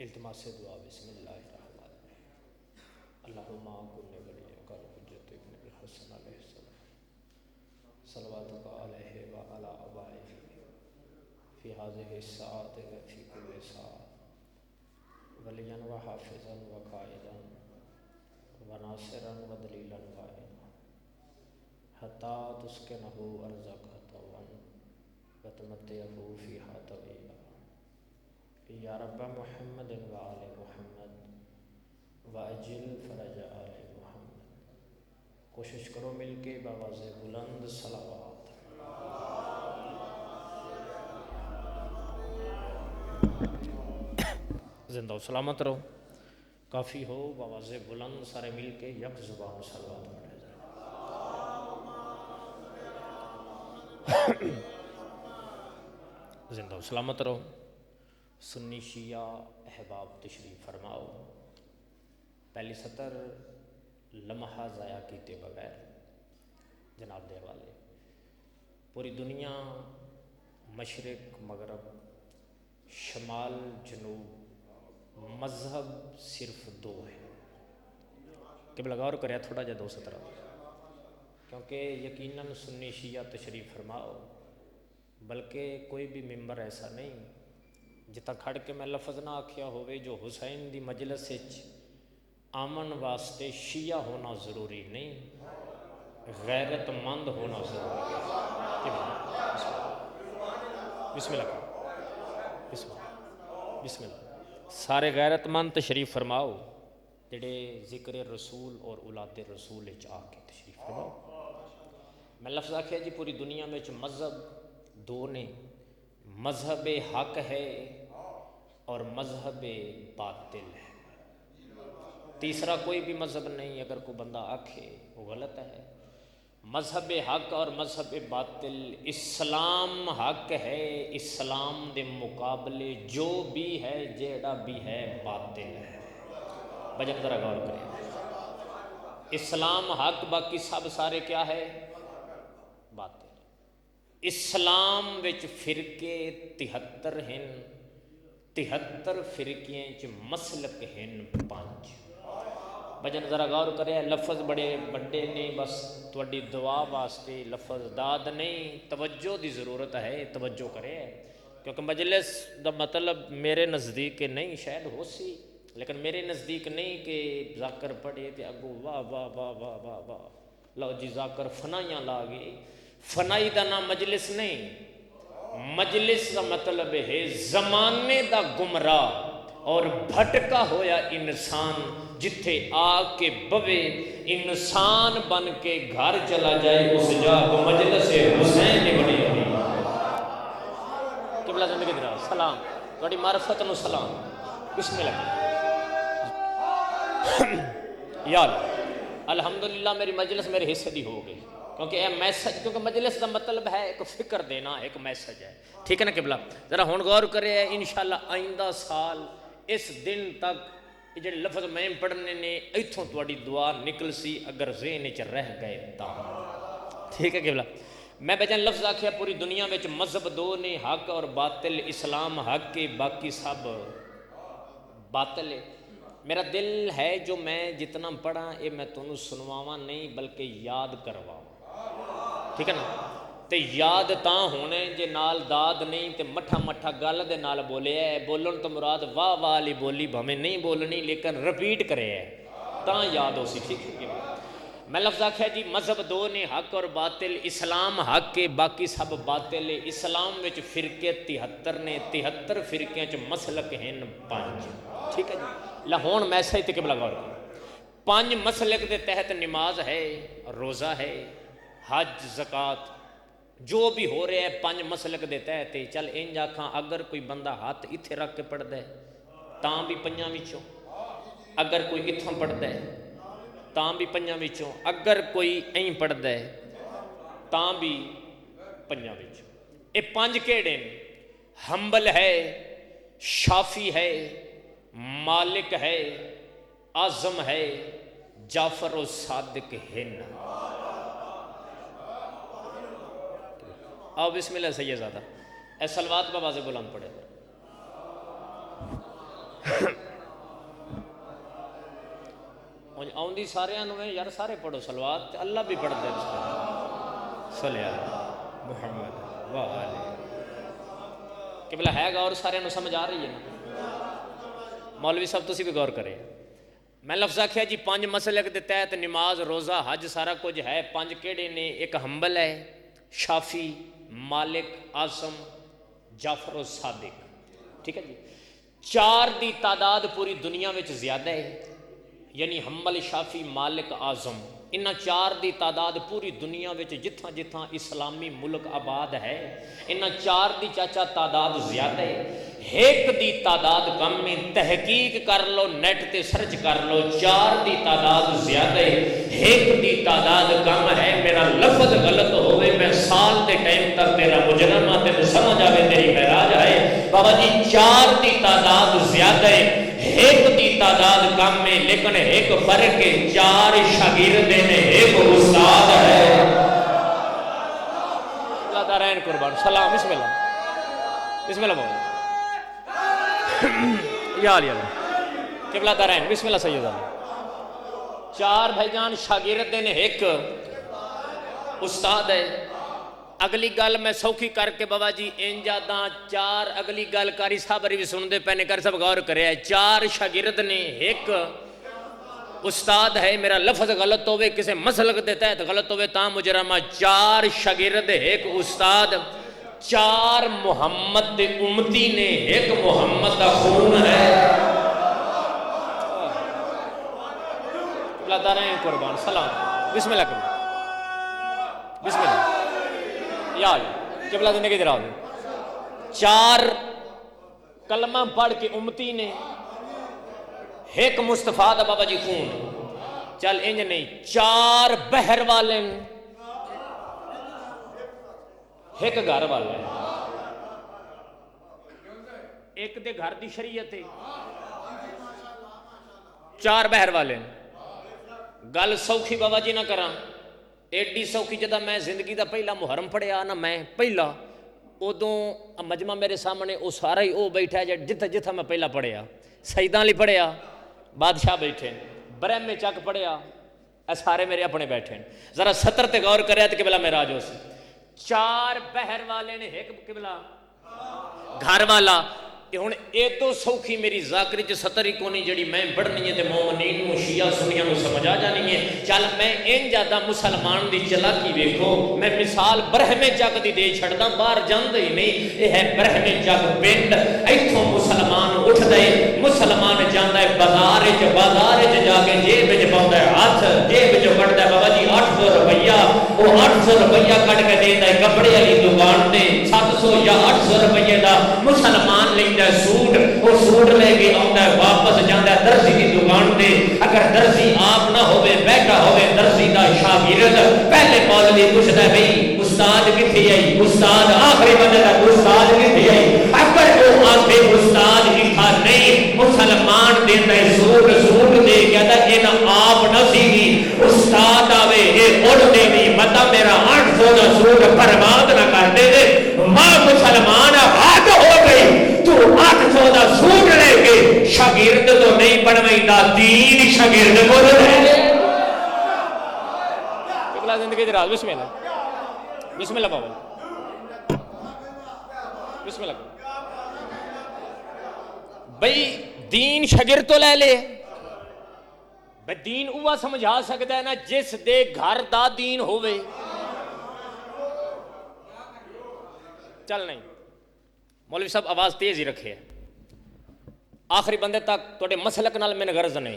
التماس دعا بسم اللہ الرحمن الرحیم اللہم کل ولی کر حجت ابن الحسن علیہ السلام صلواتک علیہ وعلی آبائہ فی هذه الساعات وفی کل ساعت ولیا وحافظا وقائدا وناصرا ودلیلا وعینا حتی تسکنہ ارضک طوعا وتمتعہ فیہا طویلا یا رب محمد و آل محمد واجل فرج آل محمد۔ کوشش کرو مل کے بآواز بلند صلوات۔ زندہ و سلامت رہو، کافی ہو بآواز بلند سارے مل کے یک زبان صلوات پڑھے جائے۔ زندہ و سلامت رہو۔ سنی شیعہ احباب تشریف فرماؤ۔ پہلی سطر لمحہ ضائع کیتے بغیر جناب دے والے پوری دنیا مشرق مغرب شمال جنوب مذہب صرف دو ہے۔ قبلہ غور کریا تھوڑا جا دو سطر، کیونکہ یقیناً سنی شیعہ تشریف فرماؤ، بلکہ کوئی بھی ممبر ایسا نہیں جتا کھڑ کے میں لفظ نہ آکھیا ہوئے جو حسین دی مجلس آمن واسطے شیعہ ہونا ضروری نہیں، غیرت مند ہونا ضروری ہے۔ بسم اللہ بسم اللہ بسم اللہ۔ سارے غیرت مند تشریف فرماؤ جڑے ذکر رسول اور اولاد رسول آ کے تشریف فرماؤ۔ میں لفظ آکھیا جی پوری دنیا میں مذہب دو نے، مذہب حق ہے اور مذہب باطل ہے، تیسرا کوئی بھی مذہب نہیں۔ اگر کوئی بندہ آکھے وہ غلط ہے۔ مذہب حق اور مذہب باطل، اسلام حق ہے، اسلام دے مقابلے جو بھی ہے جیڑا بھی ہے باطل ہے۔ بجن ذرا غور کریں، اسلام حق باقی سب سارے کیا ہے؟ باطل۔ اسلام وچ فرقے 73 ہیں، 73 فرقیاں چ مسلک ہیں 5۔ بجن ذرا غور کرے، لفظ بڑے بڑے نے، بس تواڈی دعا واسطے لفظ داد نہیں، توجہ دی ضرورت ہے، توجہ کرے، کیونکہ مجلس دا مطلب میرے نزدیک نہیں، شاید ہو سی لیکن میرے نزدیک نہیں کہ ذاکر پڑھے تے اگو واہ واہ واہ واہ واہ واہ لو جی ذاکر فنائیاں لا گئے۔ فنائی دا نام مجلس نہیں، مجلس دا مطلب ہے زمانے دا گمراہ اور بھٹکا ہویا انسان جتھے آ کے بوے انسان بن کے گھر چلا جائے، اس جا کو مجلس حسین نے بڑی ہوئی۔ قبلہ زندگی درا سلام، تھوڑی معرفت نو سلام۔ بسم اللہ۔ یا اللہ الحمدللہ میری مجلس میرے حصے دی ہو گئی، کیونکہ اے میسج، کیونکہ مجلس دا مطلب ہے ایک فکر دینا، ایک میسج ہے، ٹھیک ہے نا قبلہ؟ ذرا ہون غور کرے، انشاءاللہ آئندہ سال اس دن تک جڑے لفظ میں پڑھنے نے ایتھوں تواڈی دعا نکل سی اگر ذہن وچ رہ گئے تا، ٹھیک ہے قبلہ؟ میں بچن لفظ آکھیا پوری دنیا وچ مذہب دو نے، حق اور باطل۔ اسلام حق کے باقی سب باطل ہے۔ میرا دل ہے جو میں جتنا پڑھا یہ میں تمہیں سنواواں نہیں بلکہ یاد کرواواں، ٹھیک ہے نا؟ تے یاد تاں ہونے جے نال داد نہیں تے مٹھا مٹھا گل دے نال بولے ہے، بولن تو مراد واہ واہ والی بولی بھمیں نہیں بولنی لیکن رپیٹ کرے ہے تاں یاد ہو سی، ٹھیک ہے؟ میں لفظ آکھیا جی مذہب دو نے، حق اور باطل۔ اسلام حق کے باقی سب باطل ہے۔ اسلام وچ فرقے 73 نے، 73 فرقیاں چ مسلک ہیں 5، ٹھیک ہے جی؟ لہون میسج تے قبلہ غور کرو۔ 5 مسلک دے تحت نماز ہے، روزہ ہے، حج، زکوٰۃ، جو بھی ہو رہے ہیں 5 مسلک دے تحت۔ چل انج آکھاں اگر کوئی بندہ ہاتھ اتھے رکھ کے پڑھ دے تاں بھی 5 وچوں، اگر کوئی اتھوں پڑھ دے تاں بھی 5 وچوں، اگر کوئی این پڑھ دے تاں بھی 5 وچوں۔ اے 5 کیڑے ہیں؟ حنبل ہے، شافی ہے، مالک ہے، اعظم ہے، جعفر و صادق ہن۔ آؤ بسم اللہ سید زادہ، اے سلوات بابا سے بلند پڑھے۔ آؤندی سارے یار سارے پڑھو سلوات اللہ بھی پڑھتے صلی اللہ محمد قبلہ ہے غور سارے سمجھ آ رہی ہے نا؟ مولوی صاحب تسی بھی غور کریں. میں لفظ آخیا جی 5 مسلک دے تحت نماز روزہ حج سارا کچھ ہے. 5 کیڑے نے؟ ایک حنبل ہے، شافی، مالک، اعظم، جعفر و صادق. ٹھیک ہے جی. 4 دی تعداد پوری دنیا میں زیادہ ہے، یعنی حنبل، شافی، مالک، اعظم، انہاں 4 دی تعداد پوری دنیا میں جتھاں جتھاں اسلامی ملک آباد ہے انہاں 4 دی چاچا تعداد زیادہ ہے. ایک دی تعداد کم میں تحقیق کر لو، نیٹ تے سرچ کر لو، 4 دی تعداد زیادہ ہے، ایک دی تعداد کم ہے. میرا لفظ غلط ہوئے میں سال دے ٹائم تک تیرا مجرم آتے تو سمجھ آوے تیری معراج آئے. بابا جی 4 دی تعداد زیادہ ہے، ایک دی تعداد کم ہے، لیکن ایک فرق ہے، 4 شاگرد نے، ایک استاد ہے. اللہ دارین قربان. سلام. بسم اللہ، بسم اللہ بابا یا علی اللہ قبلہ دارین. بسم اللہ سید اللہ. 4 بھائی جان شاگرد نے، ایک استاد ہے. اگلی گل میں سوکھی کر کے بابا جی انجاداں 4 اگلی گل کاری صاحب بھی سن دے پہنے کر سب غور کرے ہے. 4 شاگرد نے، ایک استاد ہے. میرا لفظ غلط ہوئے، کسی مسلک دے تحت غلط ہوئے تاں مجرمہ. 4 شاگرد، ایک استاد. 4 محمد دے امتی نے، ایک محمد دا خون ہے. اللہ تعالیٰ قربان. سلام. بسم اللہ کرو. بسم اللہ یا قبلہ زندگی دراؤ. 4 کلمہ پڑھ کے امتی نے، ایک مصطفیٰ دا بابا جی خون. چل انج نہیں، 4 بہر والے، ایک گھر والے. ایک دے گھر دی شریعت ہے، 4 بہر والے. گل سوکھی بابا جی نہ کراں، ایڈی سوکھی. جدہ میں زندگی دا پہلا محرم پڑھیا نا، میں پہلا ادوں مجمع میرے سامنے وہ سارا ہی وہ بیٹھا ہے جتھا جتھا میں پہلا پڑھیا. سیداں لی پڑھیا، بادشاہ بیٹھے، برہم میں چک پڑھیا، اے سارے میرے اپنے بیٹھے. ذرا سطر تے غور کریا تے قبلہ میراج ہو سی. 4 بہر والے نے، ایک قبلہ گھر والا. ہن اے تو سوکھی میری ذاکری چ سطر ہی کونی جڑی میں پڑھنی ہے تے مومنین نو شیعہ سنیاں نو سمجھ آ جانی ہے. چل میں ان جادہ مسلمان دی چلاکی ویکھو. میں مثال برہمے جگ دی دے چھڑدا، باہر جاندے ہی نہیں. اے ہے برہمے جگ پنڈ. ایتھوں مسلمان اٹھدا ہے، مسلمان جاندا ہے بازار وچ جا کے جیب وچ پاوندا ہے ہاتھ، جیب وچ کڈدا ہے بابا جی 800 روپیہ. وہ 800 روپیہ کٹ کے دیندا ہے کپڑے والی دکان تے. 700 یا 800 روپیے دا مسلمان لیندا سوٹ. وہ سوٹ لے کے آندا ہے، واپس جاندا ہے درزی دی دکان تے. اگر درزی آپ نہ ہوئے، بیٹھا ہوئے درزی دا شاگرد، پہلے مولوی پوچھدا ہے بھئی استاد کتھے آئی؟ استاد آخری بندے دا استاد کتھے آئی؟ اگر وہ آندے استاد لکھا نہیں، مسلمان دیندا ہے سوٹ. سوٹ دے کہتا ہے انہاں آپ نہ سی استاد آوے اے اڑ دے نہیں متا میرا 800 دا سوٹ برباد نہ کر دے دے. ماں مسلمان حد ہو گئی، تو 800 دا سوٹ لے کے شاگرد تو نہیں بنوائیدا، دین شاگرد کو رہے. اگلا زندگی دراز. بسم اللہ، بسم اللہ بابا، بسم اللہ. بھئی دین شاگرد تو لے لے. بھئی دین اوہ سمجھا سکتا ہے نا جس دے گھر دا دین ہوئے. چل نہیں مولوی صاحب آواز تیز ہی رکھے. آخری بندے تک توڑے مسلک نال میں نے غرض نہیں.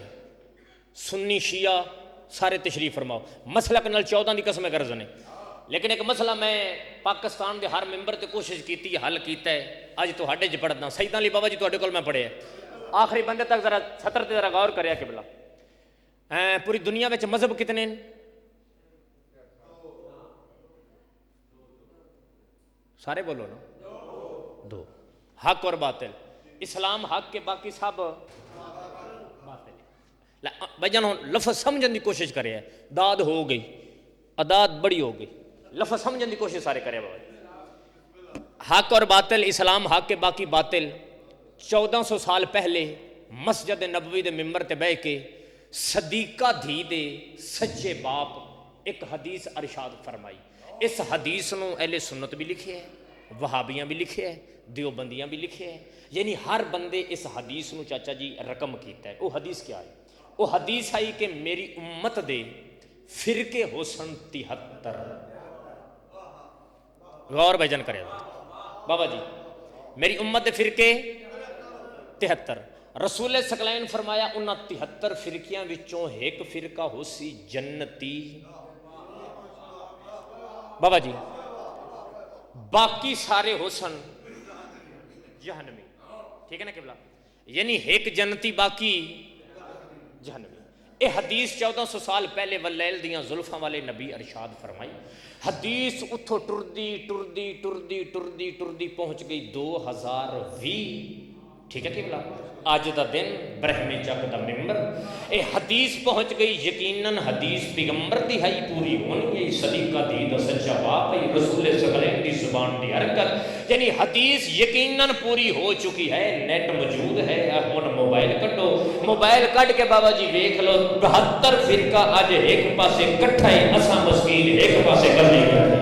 سنی شیعہ سارے تشریف فرماؤ. مسلک نال 14 دی قسم غرض نہیں. لیکن ایک مسئلہ میں پاکستان دے ہر ممبر تے کوشش کیتی، حل کیتا ہے. آج تو ہڈے چ پڑھدا سیداں علی بابا جی توڑے کول میں پڑھے. آخری بندے تک ذرا سطر تے ذرا غور کریا قبلہ. پوری دنیا میں مذہب کتنے ہیں؟ سارے بولو نا. 2. حق اور باطل. اسلام حق کے، باقی سب باطل. بھائی جان لفظ سمجھن دی کوشش کرے. داد ہو گئی، اداد بڑی ہو گئی. لفظ سمجھن دی کوشش سارے کرے بابا. حق اور باطل. اسلام حق کے باقی باطل. 1400 سال پہلے مسجد نبوی دے ممبر تے بہ کے صدیقہ دھی دے سچے باپ ایک حدیث ارشاد فرمائی. اس حدیث نو اہل سنت بھی لکھے ہے, وہابیاں بھی لکھے ہے, دیوبندیاں بھی لکھے ہے, یعنی ہر بندے اس حدیث نو چاچا جی رقم کیتا ہے. وہ حدیث کیا ہے؟ وہ حدیث آئی کہ میری امت دے فرقے ہوسن 73. غور بھجن کرے بابا جی, میری امت دے فرقے 73. رسول ثقلین فرمایا انہاں 73 فرقیاں وچوں ایک فرقہ ہو سی جنتی بابا جی, باقی سارے حسن جہنمی. ٹھیک ہے نا قبلہ, یعنی ایک جنتی باقی جہنمی. اے حدیث 1400 سال پہلے واللیل دیاں زلفاں والے نبی ارشاد فرمائی. حدیث اتھو ٹردی ٹردی ٹردی ٹردی ٹردی پہنچ گئی 2020. ٹھیک ہے قبلہ, آج دا دن برہم چک دا ممبر. اے حدیث پہنچ گئی یقیناً حدیث پیغمبر دی ہے پوری ہونی ہے. صدیقہ دی دا سچا باپ ہے, رسول ثقلین دی زبان دی حرکت, یعنی حدیث یقیناً پوری ہو چکی ہے. نیٹ موجود ہے, ہن موبائل کڈو, موبائل کڈ کے بابا جی دیکھ لو 72 فرقہ اج ایک پاسے کٹھا ہے, اساں مسکین ایک پاسے گلی بیٹھے.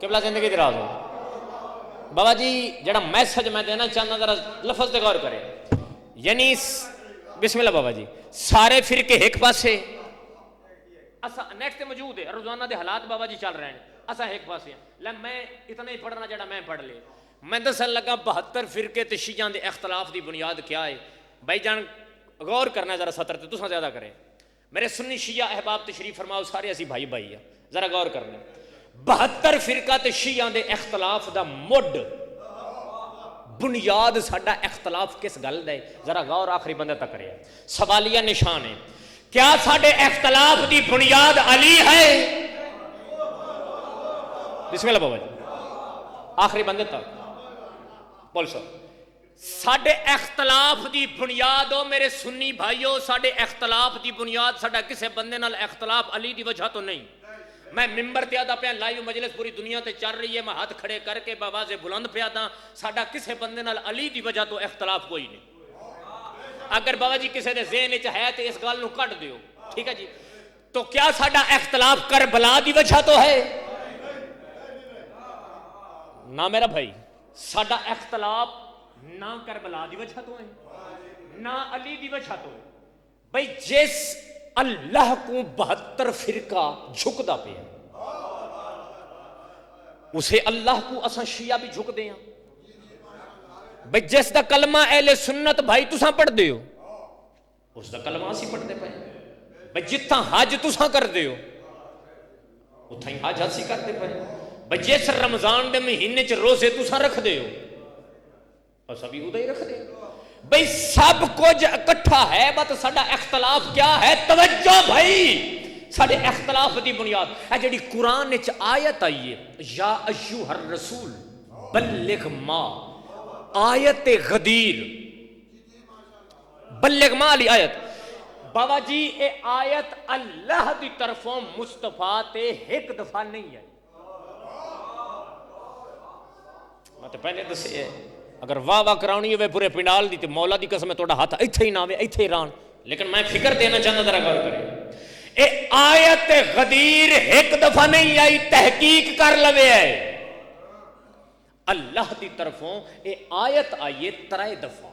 قبلہ زندگی دراز ہو بابا جی. جڑا میسج میں دینا چاہنا ذرا لفظ تے غور کرے, یعنی بسم اللہ بابا جی, سارے فرقے ایک پاسے, اسا نیٹ تے موجود ہے, روزانہ دے حالات بابا جی چل رہے ہیں, اسا ایک پاسے ہیں. لے میں اتنا ہی پڑھنا جڑا میں پڑھ لے. میں دسن لگا 72 فرقے تے شیعہ دے اختلاف دی بنیاد کیا ہے. بھائی جان غور کرنا ذرا سطر تے, تساں زیادہ کریں. میرے سنی شیعہ احباب تشریف فرماؤ, سارے اسی بھائی بھائی ہیں, ذرا غور کرنا. 72 فرقہ تے شیعہ دے اختلاف دا مڈ بنیاد ساڈا اختلاف کس گل دا ہے؟ ذرا غور آخری بندے تک کرے. سوالیہ نشان ہے, کیا ساڈے اختلاف دی بنیاد علی ہے؟ بسم اللہ بابا جی, آخری بندے تک بول سو. ساڈے اختلاف دی بنیاد ہو میرے سنی بھائیو, ساڈے اختلاف دی بنیاد ساڈا کسے بندے نال اختلاف علی دی وجہ تو نہیں. میں ممبر تے آدھا پیا, لائیو مجلس پوری دنیا تے چل رہی ہے, میں ہاتھ کھڑے کر کے باواز بلند پیا دا, ساڈا کسے بندے نال علی دی وجہ تو اختلاف کوئی نہیں. اگر بابا جی کسے دے ذہن وچ ہے تے اس گل نو کڈ دیو. ٹھیک ہے جی, تو کیا ساڈا اختلاف کربلا دی وجہ تو ہے؟ نہ میرا بھائی, ساڈا اختلاف نہ کربلا دی وجہ تو ہے, نہ علی دی وجہ تو ہے. بھائی جس اللہ کو 72 فرقہ جھک دا پہ اسے اللہ کو اساں شیعہ بھی جھک دے ہیں. بھائی جس دا کلمہ اہل سنت بھائی تساں پڑھ دے ہو, اس دا کلمہ اسی پڑھ دے پائے. بھائی جتنا حج تساں کر دے ہو, اتنا ہی حج اسی کر دے پائے. بھائی جس رمضان دے مہینے چ روزے تساں رکھ دے ہو, اساں بھی ادھر ہی رکھ دے. بھئی سب کچھ اکٹھا ہے, بات ساڈا اختلاف کیا ہے؟ توجہ بھائی, ساڈے اختلاف دی بنیاد ہے جڑی قرآن وچ آیت آئی ہے, یا ایھا الرسول بلغ ما, آیت غدیر, بلغ ما علی آیت. بابا جی اے آیت اللہ دی طرفوں مصطفیٰ تے ایک دفعہ نہیں ہے. میں تو پہلے دسے ہے, اگر واہ واہ کراؤنی ہے پورے پنڈال دی تے مولا دی قسم ہے توڑا ہاتھ ایتھے ہی نہ آوے, ایتھے ہی ران. لیکن میں فکر دینا چاہتا ذرا غور کرے, اے آیت غدیر ایک دفعہ نہیں آئی, تحقیق کر لوے ہے. اللہ دی طرفوں اے آیت آئیے 3 دفعہ.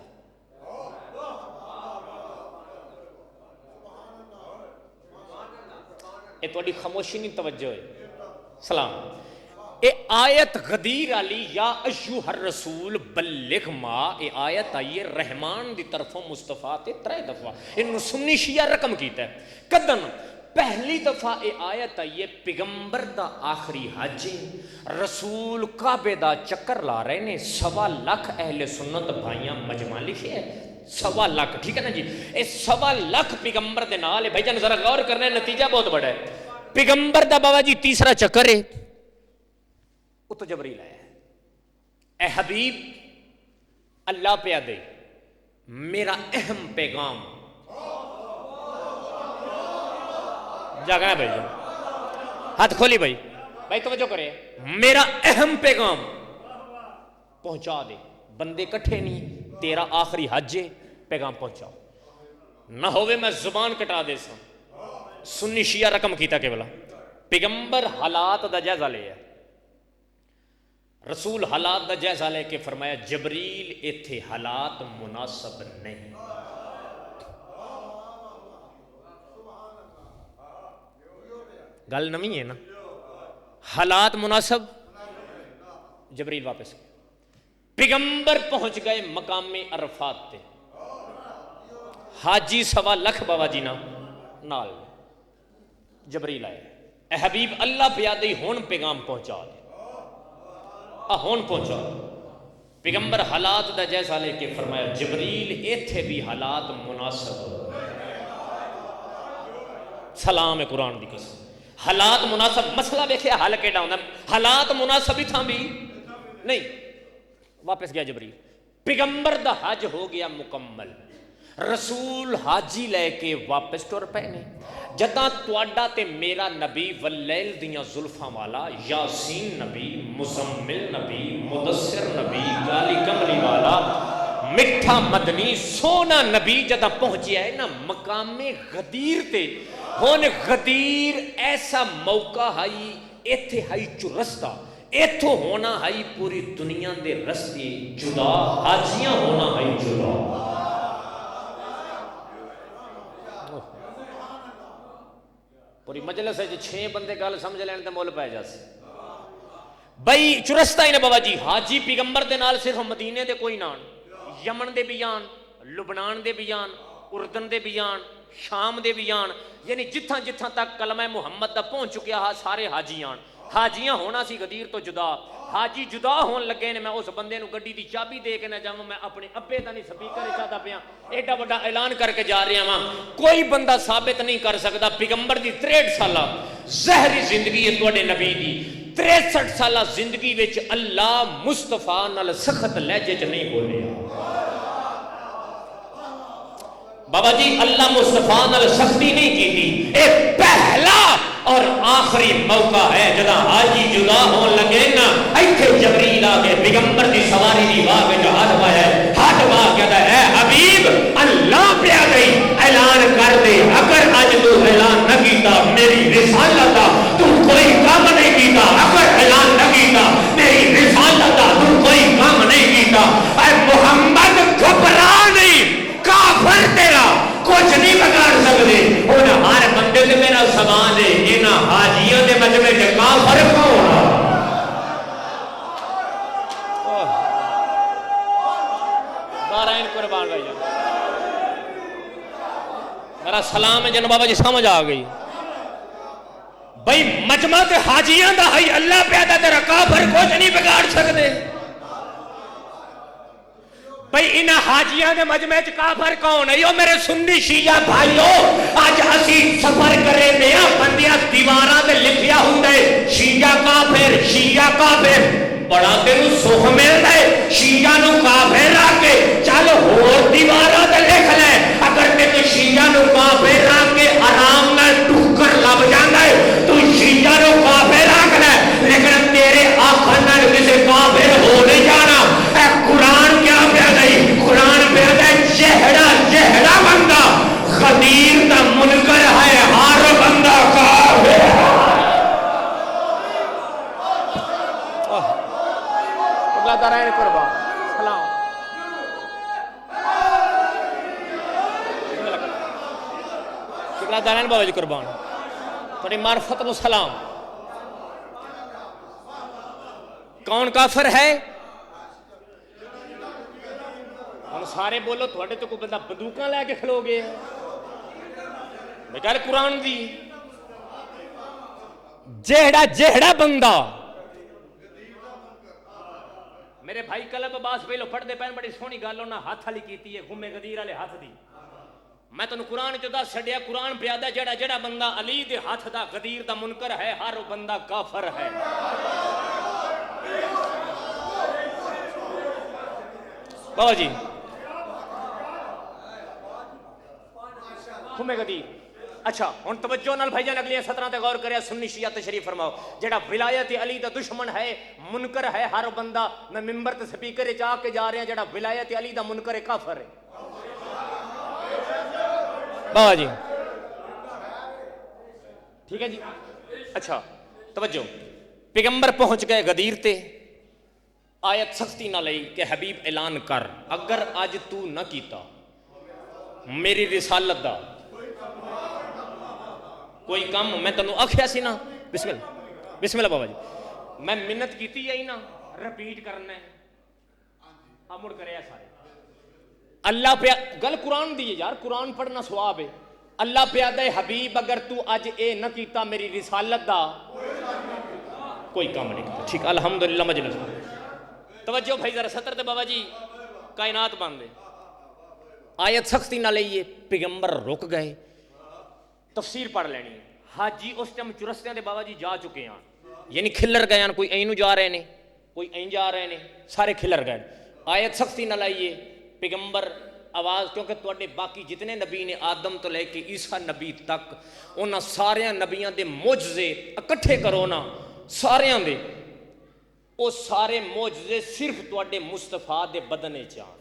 اے تھوڑی خاموشی نہیں توجہ ہے. سلام. اے آیت غدیر علی یا ایھا الرسول بلغ ما, اے آیت آئیے رحمان دی طرفوں مصطفیٰ تے 3 دفعہ. انہوں سنی شیعہ رقم کیتا ہے. کدن پہلی دفعہ اے آیت آئیے پیغمبر دا آخری حج, رسول کعبے دا چکر لا رہے نے, 1.25 لاکھ اہل سنت بھائیاں مجمع لکھے ہے, 1.25 لاکھ. ٹھیک ہے نا جی, اے 1.25 لاکھ پیغمبر دے نال ہے. بھائی جان ذرا غور کرنے, نتیجہ بہت بڑا ہے. پیغمبر دا بابا جی تیسرا چکر ہے, تو جبریل آیا ہے, اے حبیب اللہ پہ دے میرا اہم پیغام. جاگا ہے بھائی جان, ہاتھ کھولی بھائی, بھائی توجہ کرے, میرا اہم پیغام پہنچا دے. بندے کٹھے نہیں, تیرا آخری حج ہے پیغام پہنچاؤ نہ ہوئے میں زبان کٹا دے سا سنی شیعہ رقم کیتا کہ بلا پیغمبر حالات دا جائزہ لے ہے رسول حالات دا جائزہ لے کے فرمایا جبریل ایتھے حالات مناسب نہیں گل نمی ہے نا حالات مناسب جبریل واپس پیغمبر پہنچ گئے مقام عرفات تے حاجی 1.25 لاکھ بابا جی نال جبریل آئے اے حبیب اللہ پیادی ہون پیغام پہنچا دے ہون پہنچا پیغمبر حالات دا جیسا لے کے فرمایا جبریل ایتھے بھی حالات مناسب سلام ہے قرآن دی قسم حالات مناسب مسئلہ دیکھے حال کیڑا ہونا حالات مناسب ہی تھا بھی نہیں واپس گیا جبریل پیغمبر دا حج ہو گیا مکمل رسول حاجی لے کے واپس ٹر پے نے جداں تواڈا تے میرا نبی واللیل دیاں زلفاں والا یاسین نبی مزمل نبی مدثر نبی کالی کملی والا مٹھا مدنی سونا نبی جداں پہنچیا ہے نا مقام غدیر تے ہون غدیر ایسا موقع ہائی ایتھے ہائی چرستہ ایتھو ہونا ہائی پوری دنیا دے رستے جدا حاجیاں ہونا ہائی جدا پوری مجلس ہے 6 بندے گل سمجھ لین تے مول پے جاس بھائی چرستہ ہی نے بابا جی حاجی پیغمبر دے نال صرف مدینے دے کوئی نان یمن دے بھی آن لبنان دے بھی آن اردن دے بھی آن شام دے بھی آن یعنی جتھاں جتھاں تک کلمہ محمد دا پہنچ چکیا ہا سارے حاجی آن حاجیاں ہونا سی غدیر تو جدا حاجی جدا ہون لگے نے میں اس بندے نو گڈی دی چابی دے کے نہ جاواں میں اپنے ابے دا نہیں سپیکر چاہتا پیا ایڈا بڑا اعلان کر کے جا رہا ہاں کوئی بندہ ثابت نہیں کر سکتا پیغمبر دی 63 سالہ زہری زندگی ہے تواڈے نبی دی 63 سالہ زندگی وچ اللہ مصطفیٰ نال سخت لہجے چ نہیں بولیا بابا جی اللہ مصطفیٰ نال سختی نہیں کی تھی اے پہلا اور آخری موقع ہے جدا حاجی جدا ہون لگے نا ایتھے جبریل آ کے پیغمبر دی سواری دی واہ وچ ہاتھ پایا ہاتھ وا کہدا ہے حبیب اللہ پہ آ گئی اعلان کر دے اگر اج تو اعلان نہ کیتا میری رسالت دا تو کوئی کام نہیں کیتا اگر اعلان نہ کیتا میری رسالت دا تو کوئی کام نہیں کیتا اے محمد گھبرا نہیں کافر تیرا کچھ نہیں بگاڑ سکتے ہن ہر بندے تے میرا سوال ہے انہاں حاجیاں دے مجمع وچ کافر کون دارائن قربان بھائی جان میرا سلام ہے جناب بابا جی سمجھ آ گئی بھائی مجمع تے حاجیاں دا ہے اللہ پیدا تیرا کافر کچھ نہیں بگاڑ سکتے بھئی انہاں حاجیاں دے مجمع وچ کافر کون ہے یو میرے سنی شیعہ بھائیو اج اسی سفر کرے دیا بندیاں دیواراں تے لکھیا ہوندا ہے شیعہ کافر بڑا تینوں سکھ ملدا ہے شیعہ نو کافر آ کے چل ہور دیواراں تے لکھ لے اگر تے شیعہ نو کافر آ کے آرام نال ٹکر لب جاندا ہے تو شیعہ نو کافر آ لے لیکن تیرے آخر نال کسے کافر ہو نہیں جانا اے قرآن کیا پہ گئی قرآن پہ گئی جہڑا بندہ غدیر دا منکر ہے ہر بندہ کافر ہے اللہ تعالیٰ قربان سلام اللہ تعالیٰ بابا جی قربان تھوڑی معرفت نو سلام کون کافر ہے ہم سارے بولو تھوڑے تو کوئی بندہ بندوقاں لے کے کھلو گے بغیر قرآن دی جہڑا بندہ میرے بھائی کلب عباس پہلو پڑھ دے پہن بڑی سونی گل انہاں ہاتھ والی کیتی ہے غم غدیر والے ہاتھ دی میں تنوں قرآن چ دس چھڈیا قرآن پیادا جڑا بندہ علی دے ہاتھ دا غدیر دا منکر ہے ہر بندہ کافر ہے بابا جی غم غدیر اچھا ہن توجہ نال بھائی جان اگلی سطراں تے غور کریا، سنی شیعہ تشریف فرماؤ. جڑا ولایت علی دا دشمن ہے، منکر ہے ہر بندہ، میں ممبر تے سپیکر وچ آ کے جا رہا، جڑا ولایت علی دا منکر ہے کافر ہے. بابا جی ٹھیک ہے جی. اچھا توجہ، پیغمبر پہنچ گئے غدیر تے، آیت سختی نہ لئی کہ حبیب اعلان کر اگر اج تو نہ کیتا میری رسالت دا کوئی کام، میں تنوں آکھیا سی نا. بسم اللہ بسم اللہ بابا جی، میں منت کیتی ہے نا رپیٹ کرنا ہے. مڑ کرے سارے اللہ پہ گل قرآن دی ہے یار، قرآن پڑھنا ثواب ہے. اللہ پہ دے حبیب اگر تو اج اے نہ کیتا میری رسالت دا کوئی کام نہیں کیتا. ٹھیک الحمدللہ. مجلس توجہ بھائی ذرا سطر تے بابا جی کائنات بن دے. آیت سختی نہ لئیے، پیغمبر رک گئے. تفسیر پڑھ لینی. حاجی اس ٹائم چرستیاں دے بابا جی جا چکے ہیں، یعنی کھلر گئے ہیں، کوئی اینو جا رہے ہیں کوئی این جا رہے ہیں، سارے کھلر گئے. آیت سختی نہ لائیے، پیغمبر آواز، کیونکہ تواڈے باقی جتنے نبی نے آدم تو لے کے عیسیٰ نبی تک انہاں سارے نبیاں دے معجزے اکٹھے کرو نا ساریاں دے، وہ سارے معجزے صرف تواڈے مصطفیٰ دے بدن وچ آن.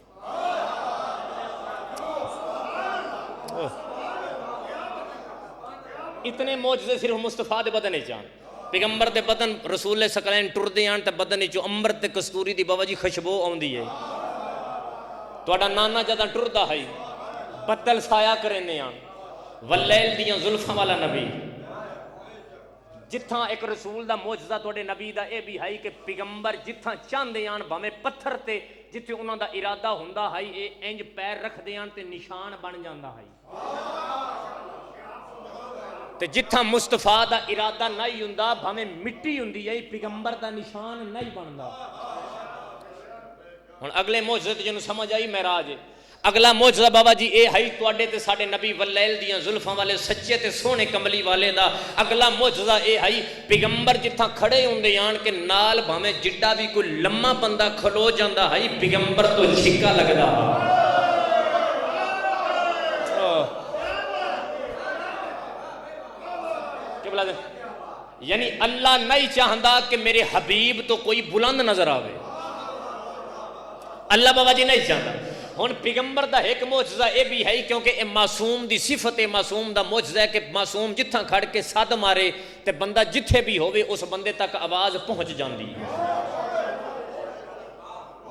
اتنے معجزے صرف مصطفیٰ دے بدن وچ آن. پیغمبر دے بدن رسول سکلین ٹردے آن تے بدن وچوں امبر تے کستوری دی بابا جی خوشبو آوندی ہے. تواڈا نانا جداں ٹردا ہے بدل سایہ کریندے آن. واللیل دیاں زلفاں والا نبی، جتھاں ایک رسول دا معجزہ تواڈے نبی دا اے بھی ہے کہ پیغمبر جتھاں چاندے آن بھاویں پتھر تے جتھے انہاں دا ارادہ ہوندا ہے اے انج پیر رکھ دے آن تے نشان بن جاندا ہے. تے جتھاں مصطفیٰ دا ارادہ نہیں ہوندا بھاویں مٹی ہوندی ہے پیغمبر دا نشان نہیں بندا. ہن اگلے معجزے تے جنوں سمجھ آئی معراج. اگلا معجزہ بابا جی اے ہے تواڈے تے ساڈے نبی واللیل دیاں زلفاں والے سچے تے سونے کملی والے دا. اگلا معجزہ اے ہے پیغمبر جتھاں کھڑے ہوندے آن کے نال بھاویں جڈا بھی کوئی لمما بندہ کھلو جاندا ہے پیغمبر تو چھکا لگدا. یعنی اللہ نہیں چاہتا کہ میرے حبیب تو کوئی بلند نظر آوے، اللہ بابا جی نہیں چاہتا. ہن پیغمبر دا ایک معجزہ اے بھی ہے کیونکہ اے معصوم دی صفت ہے، معصوم دا معجزہ ہے کہ معصوم جتھاں کھڑ کے صد مارے تے بندہ جتھے بھی ہوئے اس بندے تک آواز پہنچ جاندی.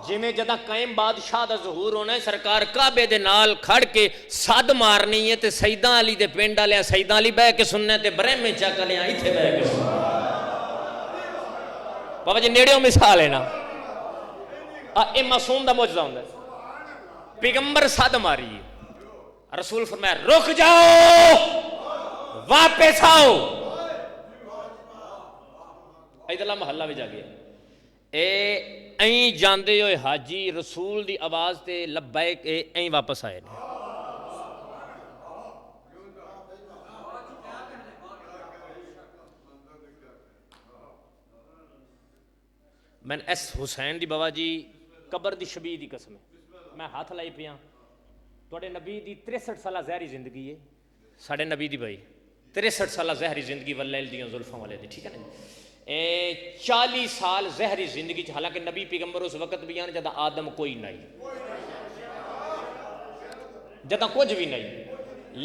جویں جداں قائم بادشاہ دا ظہور ہونا ہے سرکار کعبے دے نال کھڑ کے صد مارنی ہے تے سیداں علی دے پنڈ والے سیداں علی بہ کے سننے تے برہمے چا کلے ایتھے بہ کے سننا. بابا جی نیڑیوں مثال ہے نا. اے معصوم دا معجزہ ہوندا ہے. پیغمبر صد ماری، رسول فرمایا رک جاؤ واپس آؤ. ادھرلا محلہ بھی جا گیا. این جاندے ہوئے حاجی رسول دی آواز تے لبیک این واپس آئے نے. میں ایس حسین دی بابا جی قبر دی شبیہ دی قسم ہے میں ہاتھ لائی پیاں. تواڈے نبی دی 63 سالہ زہری زندگی ہے، ساڈے نبی دی بھائی 63 سالہ زہری زندگی واللیل دیاں زلفاں والے دی. ٹھیک ہے نا. 40 سال زہری زندگی، حالانکہ نبی پیغمبر اس وقت بھی آن جدہ آدم کوئی نہیں، جدہ کچھ بھی نہیں،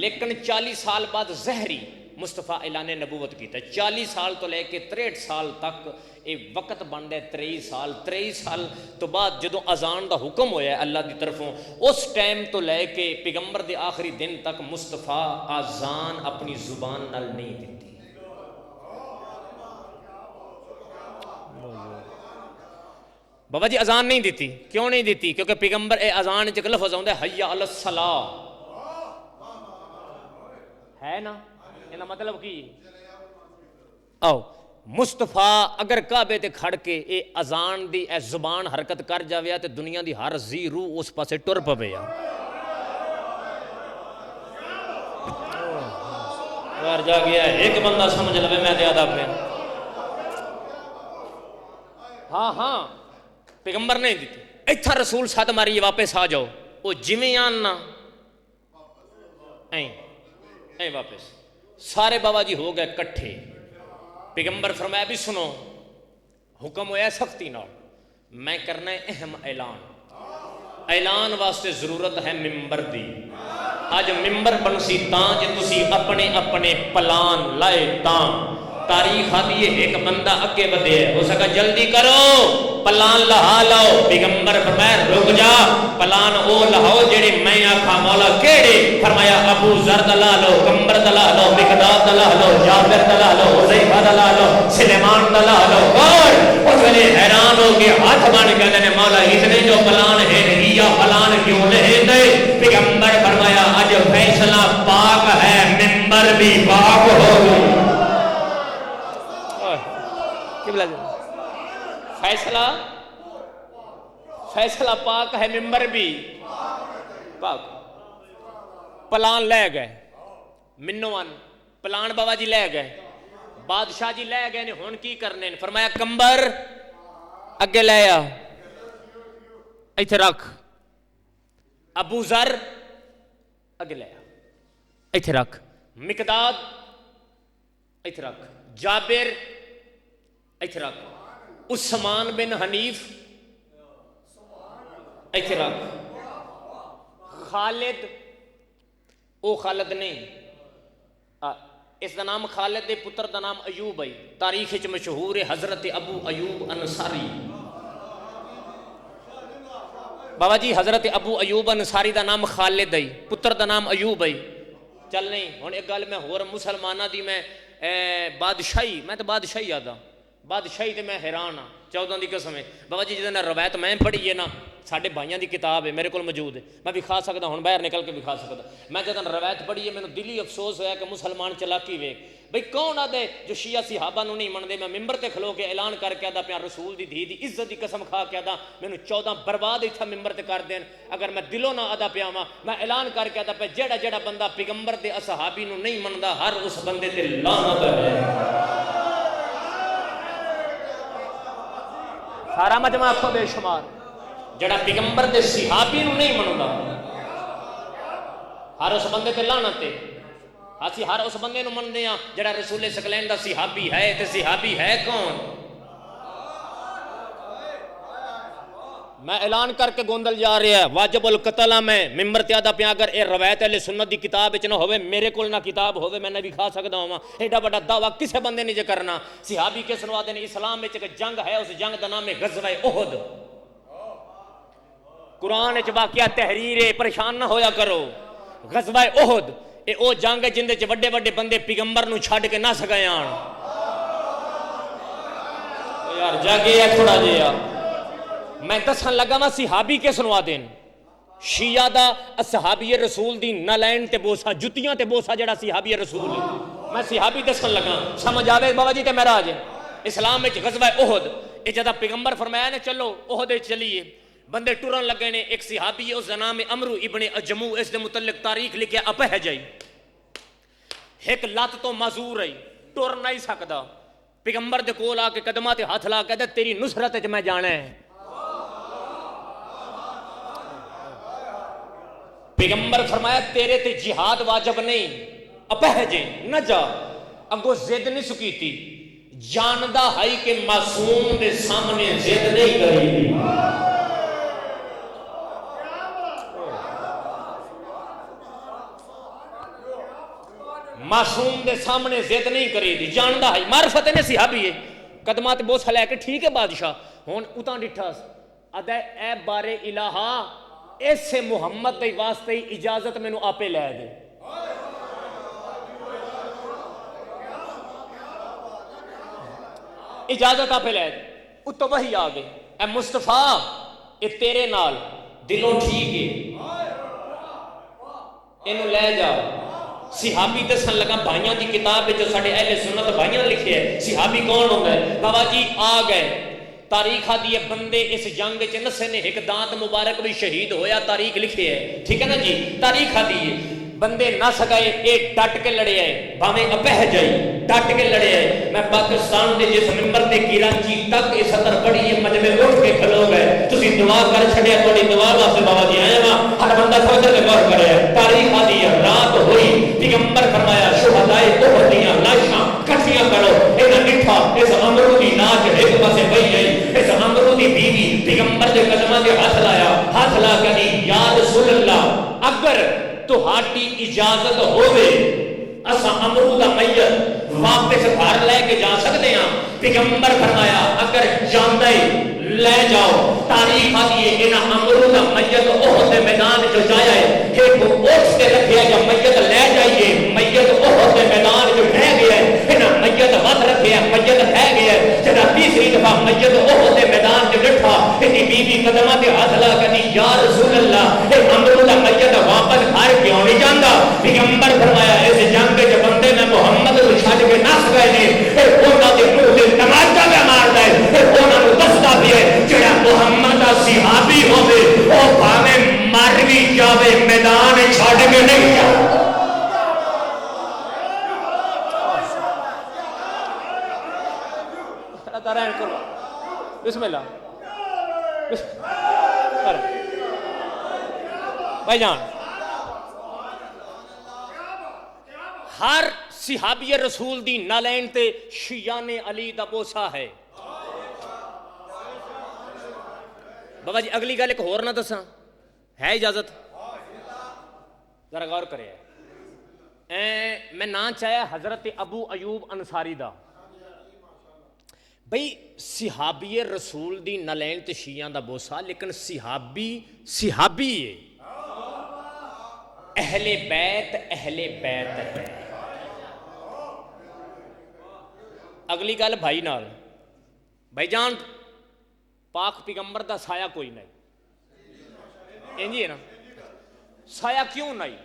لیکن 40 سال بعد زہری مصطفیٰ اعلان نبوت کیتا. 40 سال تو لے کے 63 سال تک اے وقت بن دے 23 سال. 23 سال تو بعد جدوں اذان دا حکم ہویا ہے اللہ دی طرفوں، اس ٹائم تو لے کے پیغمبر دے آخری دن تک مصطفیٰ اذان اپنی زبان نال نہیں دیتی. بابا جی اذان نہیں دیتی. کیوں نہیں دیتی؟ کیونکہ پیغمبر اے اذان چ لفظ آوندا ہے حی علی الصلاۃ ہے نا. یہ مطلب کی آؤ مصطفیٰ اگر کعبے تے کھڑ کے اے اذان دی اے زبان حرکت کر جاوے تے دنیا دی ہر زی روح اس پاسے ٹر پوے. یار جا گیا ایک بندہ سمجھ لوے میں زیادہ پہ. ہاں ہاں پیغمبر نہیں دیتی. ایتھا رسول صد ماری واپس آ جاؤ، وہ جویں آن نا این واپس. سارے بابا جی ہو گئے کٹھے. پیغمبر فرمایا بھی سنو، حکم ہوا سختی نال، میں کرنا ہے اہم اعلان. اعلان واسطے ضرورت ہے ممبر دی. اج ممبر بنسی تاں جے تسی اپنے اپنے پلان لائے تاں. تاریخ آدھی ہے ایک بندہ اگے بدے ہے، ہو سکا جلدی کرو پلان لہا لاؤ. پیغمبر فرمایا رک جا، پلان او لہاؤ جڑے میں آکھا. مولا کیڑے؟ فرمایا ابو ذر دلا لو، کمبر دلا لو، مقداد دلا لو، جابر دلا لو، حذیفہ دلا لو، سلیمان دلا لو. اور اس ویلے حیران ہو کے ہاتھ بن کے نے مولا اتنے جو پلان ہے یا پلان کیوں نہیں دے؟ پیغمبر فرمایا اج فیصلہ پاک ہے، ممبر بھی پاک ہو گئی. فیصلہ پاک ہے، ممبر بھی پاک. پلان لے گئے منوان، پلان بابا جی لے گئے، بادشاہ جی لے گئے نے. ہن کی کرنے؟ فرمایا کمبر اگے لے آ، ایتھے رکھ. ابو ذر اگے لے آ، ایتھے رکھ. مقداد ایتھے رکھ. جابر ایتھے رکھ. عثمان بن حنیف ایتھے رکھ. خالد، او خالد نہیں، اس دا نام خالد دے پتر دا نام ایوب ہے. تاریخ وچ مشہور ہے حضرت ابو ایوب انصاری. بابا جی حضرت ابو ایوب انصاری دا نام خالد ہے، پتر دا نام ایوب ہے. چل نہیں ہن ایک گل میں ہور مسلماناں دی میں بادشاہی، میں تو بادشاہی آدا بادشاہی تے میں حیران ہاں. 14 دی قسم ہے بابا جی جدوں روایت میں پڑھی ہے نا، ساڈے بھائیاں دی کتاب ہے میرے کول موجود ہے، میں دکھا سکدا ہن باہر نکل کے دکھا سکدا. میں جدوں روایت پڑھی ہے مینوں دلی افسوس ہویا کہ مسلمان چلاکی ویکھ. بھئی کون آدھے جو شیعہ صحابہ نو نہیں مندے؟ میں ممبر تے کھلو کے اعلان کر کے آدھا پیا رسول دی دھی دی عزت دی قسم کھا کے آدھا مینوں 14 برباد اتھا ممبر تے کر دین. اگر میں دلوں نہ آدھا پیا واں، میں اعلان کر کے آدھا پیا جیڑا جیڑا بندہ پیغمبر دے اصحابی نو نہیں مندا ہر اس بندے تے لعنت ہے. سارا مجمع آکھو بے شمار. جڑا پیغمبر دے صحابی نو نہیں مندا ہر اس بندے تے لعنت ہے. اسی ہر اس بندے نو مندے ہاں جڑا رسول ثقلین دا صحابی ہے. تے صحابی ہے کون؟ میں اعلان کر کے گوندل جا رہا ہے واجب القتل میں ممبر تے آدھا پیا. اگر اے روایت اہل سنت دی کتاب وچ نہ ہوے، میرے کول نہ کتاب ہوے، میں نہ دکھا سکدا ہاں. ایڈا بڑا دعویٰ کسے بندے نے جے کرنا؟ صحابی کے سنوا دے. اسلام وچ ایک جنگ ہے، اس جنگ دا نام ہے غزوہ احد. قرآن وچ واقعہ تحریر ہے، پریشان نہ ہویا کرو. غزوہ احد اے او جنگ ہے جندے چ وڈے وڈے بندے پیغمبر نو چھڈ کے نس گئے آن. یار جاگے ہے تھوڑا جیا. میں دسن لگا وا صحابی کے سنوا دین. شیعہ دا صحابی رسول دی نہ لین تے بوسا، جتیاں تے بوسا جڑا صحابی رسول ہے. میں صحابی دسن لگا، سمجھ آوے بابا جی تے معراج. اسلام وچ غزوہ احد اے جدا پیغمبر فرمایا نے چلو احد چلیے، بندے ٹرن لگے نے. ایک صحابی اس دا نام عمرو ابن اجمو، اس دے متعلق تاریخ لکھیا اپہ جائی. ایک لت تو معذور ہے، ٹر نہیں سکدا. پیغمبر دے کول آ کے قدماں تے ہاتھ لا کے تیری نصرت وچ میں جانا ہے. پیغمبر فرمایا تیرے تے جہاد واجب نہیں، اپہ جے نہ جا. اگو زد نہیں سکیتی، جاندا ہے کہ معصوم دے سامنے زد نہیں کری. معصوم دے سامنے زد نہیں کری دی، جاندا ہے. معرفت نے صحابی ہے. قدمات بوسا لے کے ٹھیک ہے بادشاہ ہون اتاں ڈٹھا ادا اے بارے الہا ایسے محمد دے واسطے اجازت مینوں آپے لے دے. اجازت آپے لے دے. اتو وہی آ گئے، اے مصطفیٰ اے تیرے نال دلوں ٹھیک ہے، اینو لے جاؤ. صحابی دسن لگا بھائیاں دی کتاب جو ساڈے اہل سنت بھائیاں لکھے ہے. صحابی کون ہوندا ہے؟ بابا جی آ گئے. تاریخ آدھی ہے بندے اس جنگ چ نسے نے، ایک دانت مبارک بھی شہید ہویا، تاریخ لکھے ہے. ٹھیک ہے نا جی؟ تاریخ آدھی ہے بندے نس گئے، ایک ڈٹ کے لڑے ہے، بھاویں اپہ جائی ڈٹ کے لڑے ہے. میں پاکستان دے جس ممبر تے کراچی تک یہ سطر پڑھی ہے، مجمع اٹھ کے کھلو گئے. تسی دعا کر چھڑیا، تھوڑی دعا واسطے بابا جی آئے وا. ہر بندہ سوچ کے غور کرے. تاریخ آدھی ہے رات ہوئی، پیغمبر فرمایا شہدائے قدماں تے ہاتھ لا کے یا رسول اللہ اگر تہاڈی اجازت ہوے اساں امرو دا میت واپس گھر لے کے جا سکتے ہیں. پیغمبر فرمایا اگر جاندے لے جاؤ. تاریخ آتی ہے انہاں امرو دا میت احد دے میدان جو جایا ہے ایک اوٹس تے رکھیا یا میت لے جائیے میت احد دے میدان جو رہ گیا ہے انہاں میت وقت رکھیا میت رہ گیا ہے. جب تیسری دفعہ میت احد دے میدان جو ڈٹھا اتنی بیوی قدماں تے ہاتھ لا کے یا رسول اللہ اے امرو دا میت واپس گھر کیوں نہیں جاندا؟ پیغمبر فرمایا اس جنگ وچ بندے نے محمد کو چھڈ کے نس گئے نے اے انہاں دے منہ تے تماچا پہ ماردا ہے اے انہاں نوں دسدا بھی ہے جڑا محمد دا صحابی ہوے او بھاویں مر بھی جاوے میدان چھڈ کے نہیں جاندا. بسم اللہ بھائی جان ہر صحابی رسول دی نالین تے شیان علی دا بوسا ہے. بابا جی اگلی گل ایک ہور نہ دساں ہے اجازت ذرا غور کرے. میں نا چاہیا حضرت ابو ایوب انصاری دا بھئی صحابی رسول دی نالین تے شیعہ دا بوسا لیکن صحابی ہے اہل بیت ہے. اگلی گل بھائی نال بھائی جان پاک پیغمبر دا سایہ کوئی نہیں انجی ہے نا. سایہ کیوں نہیں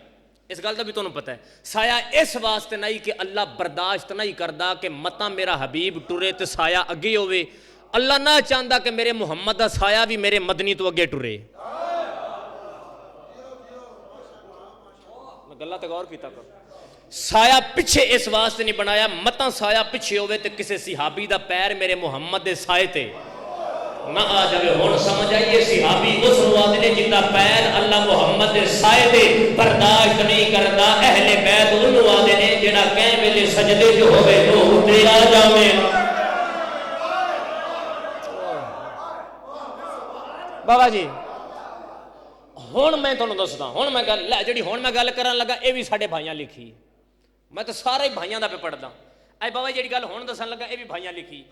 اس گل کا بھی تمہیں پتہ ہے. سایہ اس واسطے نہیں کہ اللہ برداشت نہیں کردا کہ متا میرا حبیب ٹرے تے سایہ اگے ہوئے. اللہ نہ چاہتا کہ میرے محمد دا سایہ بھی میرے مدنی تو اگے ٹرے. میں گلہ تے غور کیتا کر. سایہ پیچھے اس واسطے نہیں بنایا متا سایہ پیچھے ہوئے تے کسے صحابی دا پیر میرے محمد دے سائے تے نہ آ جائے. ہون سمجھ آئیے صحابی اس رواد نے جتا پیر اللہ محمد دے سائے دے برداشت نہیں کردا. اہل بیت ان رواد نے جڑا کہیں ویلے سجدے جو ہوئے تو اترے آ جاویں. بابا جی ہون میں تانوں دسدا ہون میں گل جڑی ہون میں گل کرن لگا اے بھی ساڈے بھائیاں لکھی. میں تو سارے بھائیاں دا پہ پڑھدا. اے بابا جڑی گل ہون دسن لگا اے بھی بھائیاں لکھی.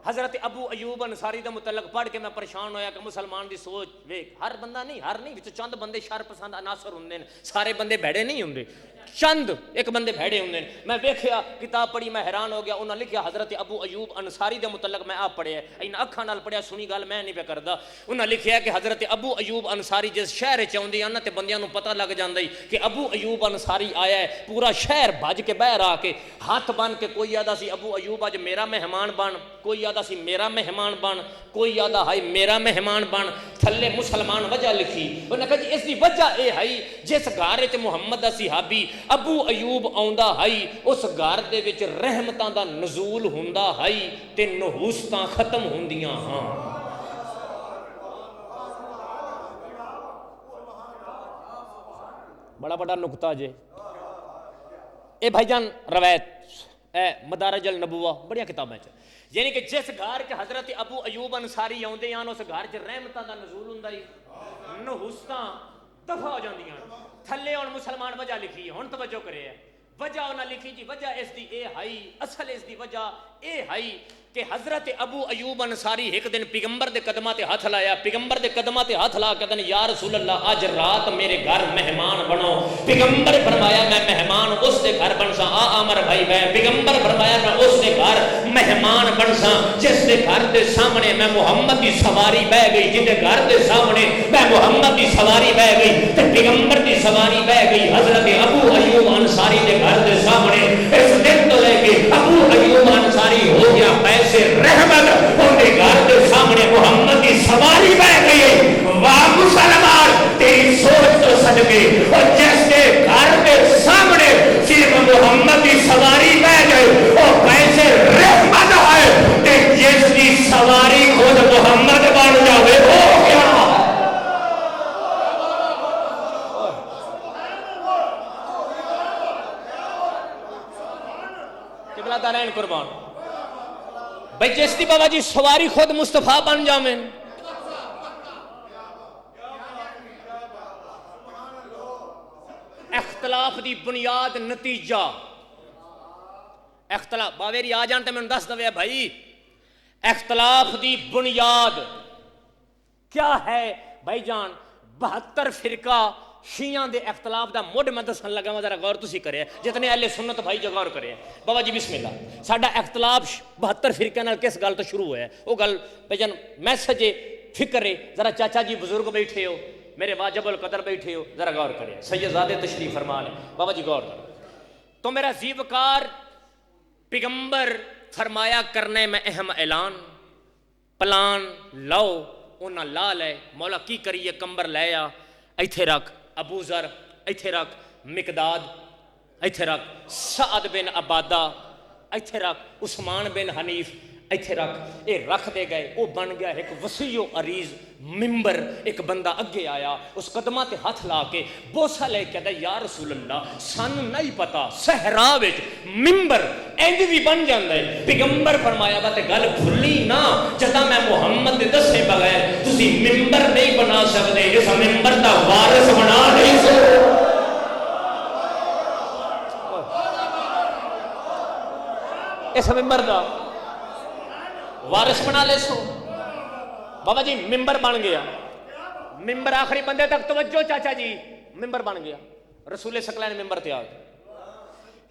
حضرت ابو ایوب انصاری دا متعلق پڑھ کے میں پریشان ہویا کہ مسلمان دی سوچ ویکھ. ہر بندہ نہیں وچ چند بندے شر پسند عناصر ہوندے نے. سارے بندے بھڑے نہیں ہوندے چند ایک بندے بھڑے ہوندے نے. میں ویکھیا کتاب پڑھی میں حیران ہو گیا. انہاں لکھیا حضرت ابو ایوب انصاری دے متعلق میں آپ پڑھیا ان اکھاں نال پڑھیا سنی گل میں نہیں پہ کردا. انہاں لکھیا کہ حضرت ابو ایوب انصاری جس شہر وچ اوندے ہیں تے بندیاں نوں پتہ لگ جاندا ہے کہ ابو ایوب انصاری آیا ہے. پورا شہر بھج کے باہر آ کے ہاتھ بن کے کوئی آدا سی ابو ایوب اج میرا مہمان بن, کوئی آدا سی میرا مہمان بن, کوئی آدھا ہائی میرا مہمان بن. تھلے مسلمان وجہ لکھی. انہاں کہا جی اس دی وجہ اے ہائی جس گھر وچ محمد دا صحابی ابو ایوب آوندا ہائی اس گھر دے وچ رحمتاں دا نزول ہوندا ہائی تے نحوستاں ختم ہوندیاں ہاں. بڑا بڑا نقطہ جے اے بھائی جان روایت اے مدارج النبوہ بڑیاں کتابیں چ یعنی کہ جس گھر چ حضرت ابو ایوب انصاری آوندے ہیں اس گھر چ رحمتاں دا نزول ہوندا ہے نحوستاں دفع ہو جاندیاں. تھلے ہن مسلمان وجہ لکھی. ہن توجہ کرے وجہ انہاں لکھی جی وجہ اس دی اے ہائی اصل اس دی وجہ اے ہائی کہ حضرت ابو ایوب انصاری ایک دن پیغمبر دے قدماں تے ہاتھ لایا. پیغمبر دے قدماں تے ہاتھ لا کے یا رسول اللہ اج رات میرے گھر مہمان بنو. پیغمبر فرمایا میں مہمان اس دے گھر بنسا. عامر بھائی بہ پیغمبر فرمایا میں اس دے گھر مہمان بنسا جس دے گھر دے سامنے میں محمد دی سواری بہ گئی. جن دے گھر دے سامنے میں محمد دی سواری بہ گئی تے پیغمبر دی سواری بہ گئی. حضرت ابو ایوب انصاری دے گھر دے سامنے اس دن تو لے کے ابو ایوب انصاری ہو گیا پیسے رحمت. ان کے گھر کے سامنے محمد کی سواری بہ گئی. واہ مسلمان تیری سوچ تو صدقے اور جس کے گھر کے سامنے صرف محمد کی سواری بہ گئی اور پیسے رحمت ہے تے جس کی سواری خود محمد بن جاوے ہو گیا. قبلہ دارین قربان بھئی جس دی بابا جی سواری خود مصطفیٰ بن جاویں اختلاف دی بنیاد نتیجہ اختلاف باویری آ جان تے میں دس دوے بھائی اختلاف دی بنیاد کیا ہے بھائی جان 72 فرقہ شیعہ دے اختلاف دا مڈ میں دسن لگا میں ذرا غور تسی کرے جتنے اہل سنت بھائی جو غور کرے بابا جی بسم اللہ ساڈا اختلاف 72 فرقے نال کس گل تو شروع ہویا ہے وہ گل بھائی جان میسج فکر ہے ذرا چاچا جی بزرگ بیٹھے ہو میرے واجب القدر بیٹھے ہو ذرا غور کرے سید زادے تشریف فرما لیں بابا جی غور کرو تو میرا زیوکار پیغمبر فرمایا کرنے میں اہم اعلان پلان لو انہاں لا لے مولا کی کریے کمبر لے آ ایتھے رکھ ابو ذر ایتھے رکھ مقداد ایتھے رکھ سعد بن عبادہ ایتھے رکھ عثمان بن حنیف ایتھے رکھ اے رکھ دے گئے وہ بن گیا ایک وسیع و عریض ممبر ایک بندہ اگے آیا اس قدمہ تے ہاتھ لا کے بوسا لے کے یا رسول اللہ سانو نہیں پتا صحرا وچ ممبر انج بھی بن جاندا ہے پیغمبر فرمایا وا تے گل بھلی نا جدا میں محمد دے دسے بغیر تسی ممبر نہیں بنا سکدے اس ممبر دا وارث بنا نہیں سکدے اس ممبر دا وارث بنا لے سو بابا جی ممبر بن گیا ممبر آخری بندے تک توجہ چاچا جی ممبر بن گیا رسول ثقلین ممبر تے آ گئے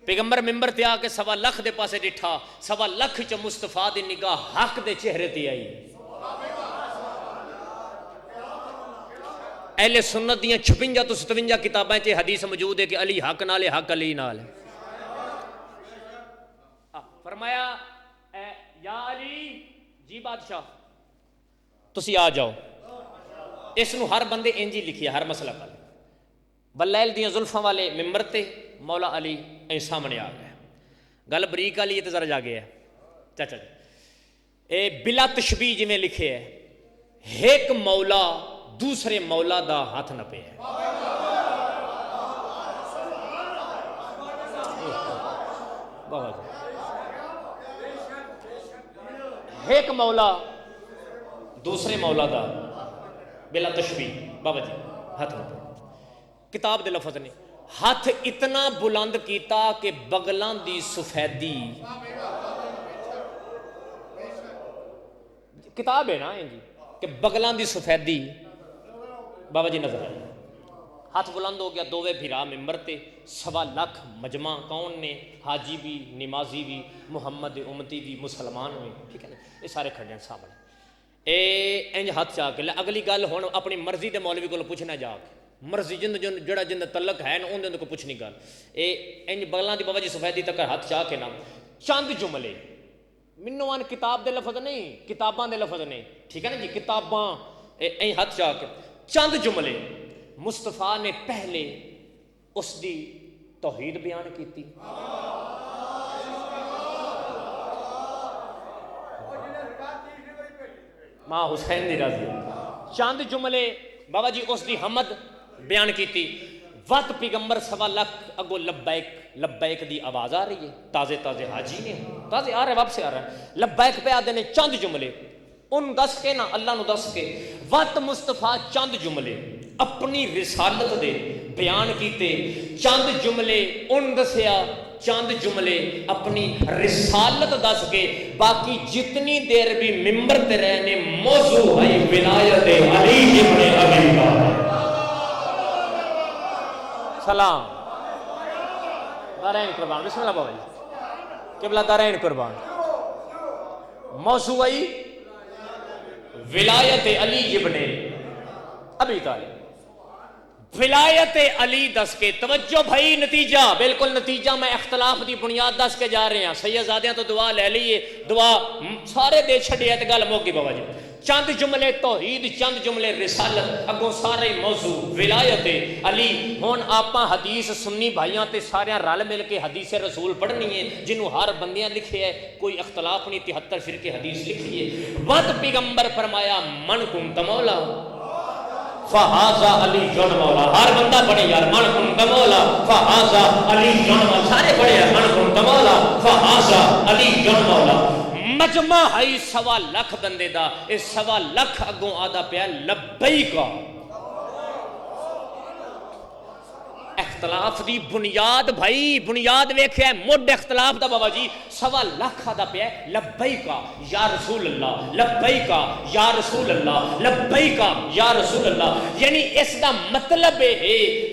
پیغمبر ممبر تے آ کے 1.25 لاکھ دے پاسے ڈٹھا 1.25 لاکھ چ مصطفیٰ دی نگاہ حق دے چہرے تے آئی اہل سنت دیاں 56 تو 57 کتاباں تے حدیث موجود ہے کہ علی حق نال ہے حق علی نال ہے فرمایا یا علی جی بادشاہ تسی آ جاؤ اس نو ہر بندے انجی لکھیا ہر مسئلہ کل بلیل دیاں زلفاں والے ممبر تے مولا علی اے سامنے آ گئے گل بریک علی تے ذرا جا گیا ہے چاچا جی اے بلا تشبیہ جی میں لکھے ہے ایک مولا دوسرے مولا دا ہاتھ نپے ہے بابا جی ایک مولا دوسرے مولا دا بلا تشبیہ بابا جی ہاتھ نپے کتاب دے لفظ نے ہاتھ اتنا بلند کیتا کہ بغلان دی سفیدی کتاب ہے نا جی کہ بغلان دی سفیدی بابا جی نظر آئی ہاتھ بلند ہو گیا دووے بھرا ممبر تے 1.25 لاکھ مجمع کون نے حاجی بھی نمازی بھی محمد امتی بھی مسلمان بھی ٹھیک ہے نا یہ سارے کھڑے ہیں سامنے اے انج ہاتھ چاہ کے اگلی گل ہن اپنی مرضی دے مولوی کو پوچھنا جا کے مرضی جند جڑا جند تعلق ہے نا اون دے کو پوچھنی گل اے انج بغلاں دی بابا جی سفیدی تک ہاتھ چاہ کے نا چند جملے منوں ان کتاب دے لفظ نہیں کتاباں دے لفظ نہیں ٹھیک ہے نا جی کتاباں اے ہاتھ چاہ کے چند جملے مصطفیٰ نے پہلے اس دی توحید بیان کی تھی ماں حسین دی رضی چند جملے بابا جی اس دی حمد بیان کی تھی وقت پیغمبر 1.25 لاکھ اگو لبیک لبیک دی آواز آ رہی ہے تازے تازے حاجی نے تازے آ رہے واپس آ رہا ہے لبیک پہ آدھے نے چند جملے ان دس کے نا اللہ نو دس کے وقت مصطفیٰ چند جملے اپنی رسالت دے بیان کیتے چند جملے ان دسیا چند جملے اپنی رسالت دس کے باقی جتنی دیر بھی ممبر تے رہنے موضوع ہے ولایت علی ابن ابی طالب سلام دارین قربان بسم اللہ بابا جی قبلہ دارین قربان موضوع ہے ولایت علی ابن ابی طالب ولایت علی دس کے توجہ بھائی نتیجہ بالکل نتیجہ میں اختلاف دی بنیاد دس کے جا رہے ہیں سید زادیاں تو دعا لے لیے دعا سارے دے چھڑی ہے گل موگی بابا جی چند جملے توحید چند جملے رسالت اگوں سارے موضوع ولایت علی ہون آپاں حدیث سنی بھائیاں تے سارے رل مل کے حدیث رسول پڑھنی ہے جنہوں ہر بندیاں لکھے ہے کوئی اختلاف نہیں 73 فرقے حدیث لکھی ہے وقت پیغمبر فرمایا من کنت مولا فہذا علی جن مولا ہر بندہ پڑھے یار من کنت مولا فہذا علی جن مولا سارے پڑھے من کنت مولا فہذا علی جن مولا مجمع ہے 1.25 لاکھ بندے دا اے 1.25 لاکھ اگوں آدھا پیا لبیک اختلاف دی بنیاد بھائی بنیاد ویکھیا ہے مڈ اختلاف دا بابا جی 1.25 لاکھ دا پیا ہے لبیک یا رسول اللہ لبیک یا رسول اللہ لبیک یا رسول اللہ یعنی اس دا مطلب ہے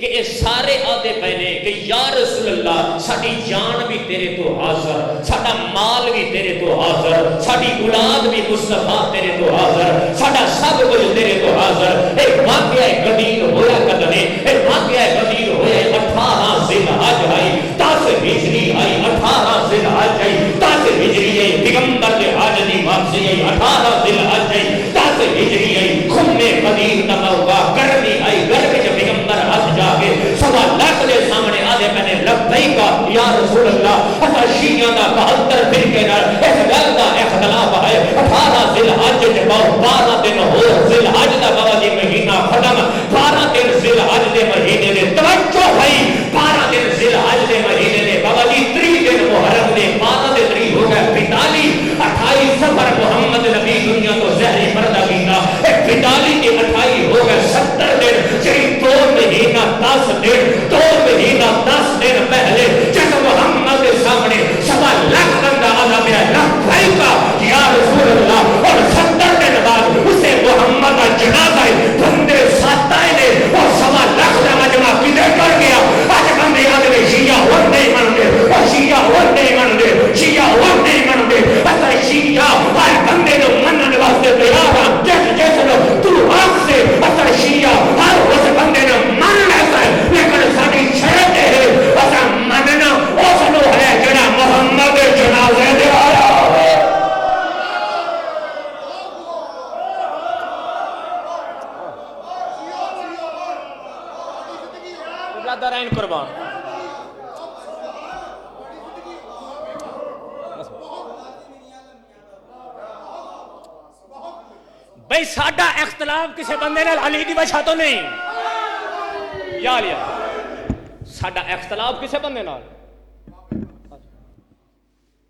کہ یہ سارے آدھے پہنے کہ یا رسول اللہ ساڈی جان بھی تیرے تو حاضر ساڈا مال بھی تیرے تو حاضر ساڈی اولاد بھی مصطفیٰ تیرے تو حاضر ساڈا سب کچھ تیرے تو حاضر اے واقعہ غدیر ہویا کدنے اے واقعہ غدیر ہویا 18 ذی الحج آئی 10 ہجری آئی 18 ذی الحج آئی 10 ہجری آئی پیغمبر کے حج دی واپسی آئی 18 ذی الحج آئی 10 ہجری آئی خمے قدیر دا موقع گرمی آئی گرمی جب پیغمبر حج جا کے 1.25 لاکھ دے سامنے آدھے میں نے لبیک یا رسول اللہ اتا شیعہ دا 72 فرقے نال اس گل دا اختلاف ہے 18 ذی الحج جب 12 دن ہو ذی الحج دا بابا جی مہینہ ختم 12 دن ذی الحج دے مہینے دے توجہ بھائی 12 دن ذی الحج دے مہینے دے بابا جی 30 دن محرم دے 12 دے 3 ہو گئے 45 28 سفر محمد نبی دنیا کو زہری پردہ کیتا 45 کے 28 ہو گئے 70 دن جی 2 مہینہ 10 دن 2 مہینہ 10 دن پہلے جب محمد کے سامنے 1.25 لاکھ بندہ آدھا پیا لبیک یا رسول اللہ اور 70 دن بعد اسے محمد کا جنازہ بندے ساتھ آئے نے اور 1.25 لاکھ کا مجمع کدھر کر گیا آج بندے آدھے شیعہ اور نہیں منتے اور شیعہ اور نہیں منتے شیعہ اور نہیں منتے اصل شیعہ ہر بندے کو منن واسطے تیار ہیں جیسے لوگ تو آنکھ سے اصل شیعہ ہر اس بندے کو من لیتا ہے لیکن ساری شرط ہے اصل مننا اس لو ہے جنا محمد جنازے دے آیا درائن قربان بھئی ساڈا اختلاف کسے بندے نال علی دی وجہ تو نہیں یا لیا ساڈا اختلاف کسے بندے نال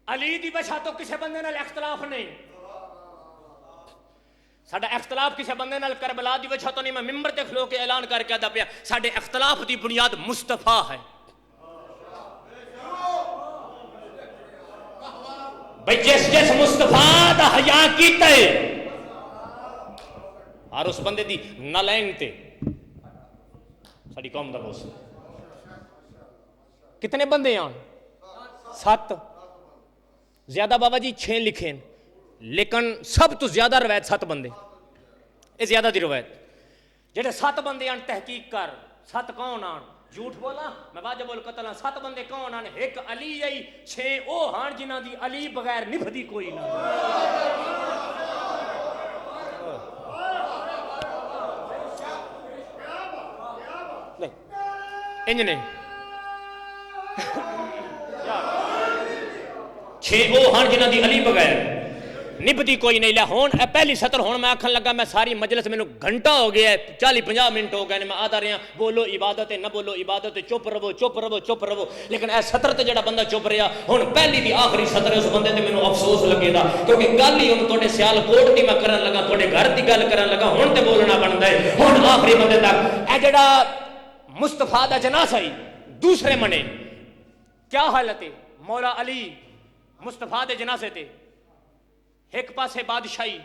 علی دی وجہ تو کسے بندے نال اختلاف نہیں ساڈا اختلاف کسے بندے نال کربلا دی وجہ تو نہیں میں ممبر تے کھلو کے اعلان کر کے آدھا پیا ساڈے اختلاف دی بنیاد مصطفیٰ ہے بھئی جس مصطفیٰ دا حیا کیتا ہے اور اس بندے دی نالینگ تے ساڈی قوم دا بوس کتنے بندے آن 7 زیادہ بابا جی 6 لکھیں لیکن سب تو زیادہ روایت 7 بندے یہ زیادہ دی روایت جڑے 7 بندے آن تحقیق کر 7 کون آن جھوٹ بولا میں واجب القتل 7 بندے کون آن ایک علی آئی 6 او ہان جنہ دی علی بغیر نبھدی کوئی نہ انجنے 6 او ہان جنہ دی علی بغیر نبھدی کوئی نہیں لیا ہون اے پہلی سطر ہون میں آکھن لگا میں ساری مجلس میں گھنٹہ ہو گیا ہے 40-50 منٹ ہو گئے میں آدھا رہا بولو عبادت ہے نہ بولو عبادت ہے چپ رہو چپ رہو چپ رہو لیکن اے سطر تے جڑا بندہ چپ رہا ہون پہلی دی آخری سطر اس بندے تے میں افسوس لگے دا کیونکہ گل ہی ہوں توڑے سیال کوٹ دی میں کرن لگا توڑے گھر دی گل کرن لگا ہون تے بولنا بندا ہے ہون آخری بندے تک اے جڑا مصطفیٰ دا جنازہ ہی دوسرے منے کیا حالت ہے مولا علی مصطفیٰ دے جنازے تے ایک پاسے بادشاہی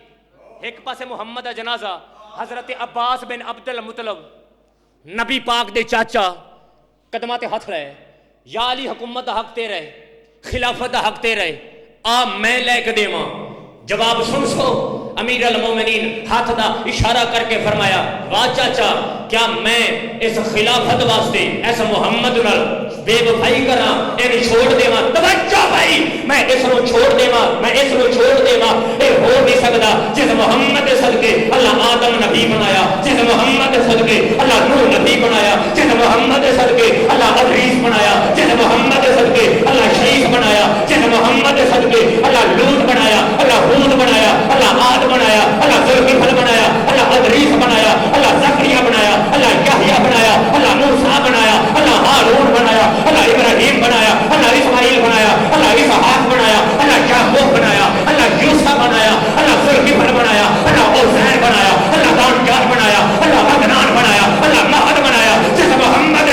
ایک پاسے محمد دا جنازہ حضرت عباس بن عبد المطلب نبی پاک دے چاچا قدمات ہاتھ رہے یا علی حکومت دا حق تے رہے خلافت دا حق تے رہے میں لے کے دے ماں جواب سن سو امیر المومنین ہاتھ دا اشارہ کر کے فرمایا واہ چاچا کیا میں اس خلافت واسطے ایسا محمد نال بے وفائی کرا انہیں چھوڑ دے ماں توجہ بھائی میں اس نو چھوڑ دے ماں میں اس نو چھوڑ دے ماں اے ہو نہیں سکتا جس محمد صدقے اللہ آدم نبی بنایا جس محمد صدقے اللہ نوح نبی بنایا جس محمد صدقے اللہ ادریس بنایا جس محمد صدقے اللہ شریف بنایا جس محمد صدقے اللہ لوط بنایا اللہ ہود بنایا اللہ عاد بنایا اللہ ذوالکفل بنایا اللہ ادریس بنایا اللہ زکریا بنایا اللہ یحییٰ بنایا اللہ موسیٰ بنایا اللہ ہارون بنایا اللہ ابراہیم بنایا اللہ اسماعیل بنایا اللہ اسحاق بنایا اللہ یعقوب بنایا اللہ یوسف بنایا اللہ ذوالکفل بنایا اللہ عزیر بنایا اللہ دانیال بنایا اللہ عدنان بنایا اللہ مہد بنایا جس محمد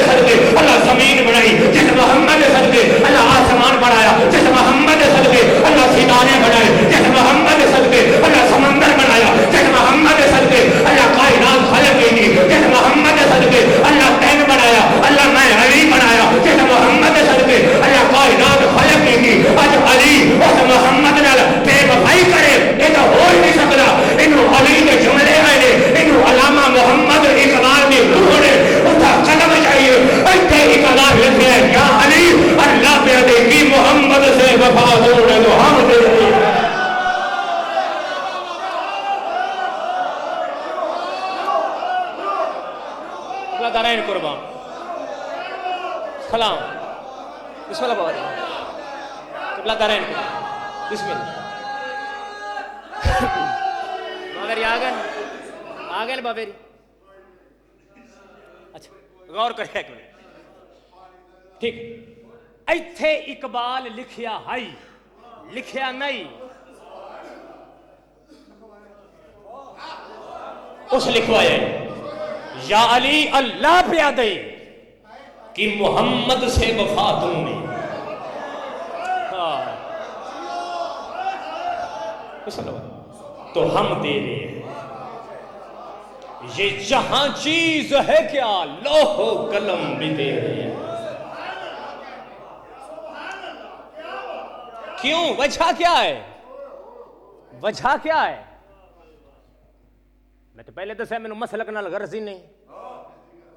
سلام بسم اللہ بابا قبلہ دارین کو بسم اللہ بابری آگئے بابری اچھا غور کرے ایک منٹ ٹھیک ایتھے اقبال لکھیا ہائی لکھیا نہیں اس لکھوائے یا علی اللہ پہ دے کہ محمد سے وفا تم نے تو ہم دے رہے ہیں یہ جہاں چیز ہے کیا لوح و قلم بھی دے رہے ہیں کیوں وجہ کیا ہے وجہ کیا ہے میں تو پہلے دسیا میں مسلک نال غرض ہی نہیں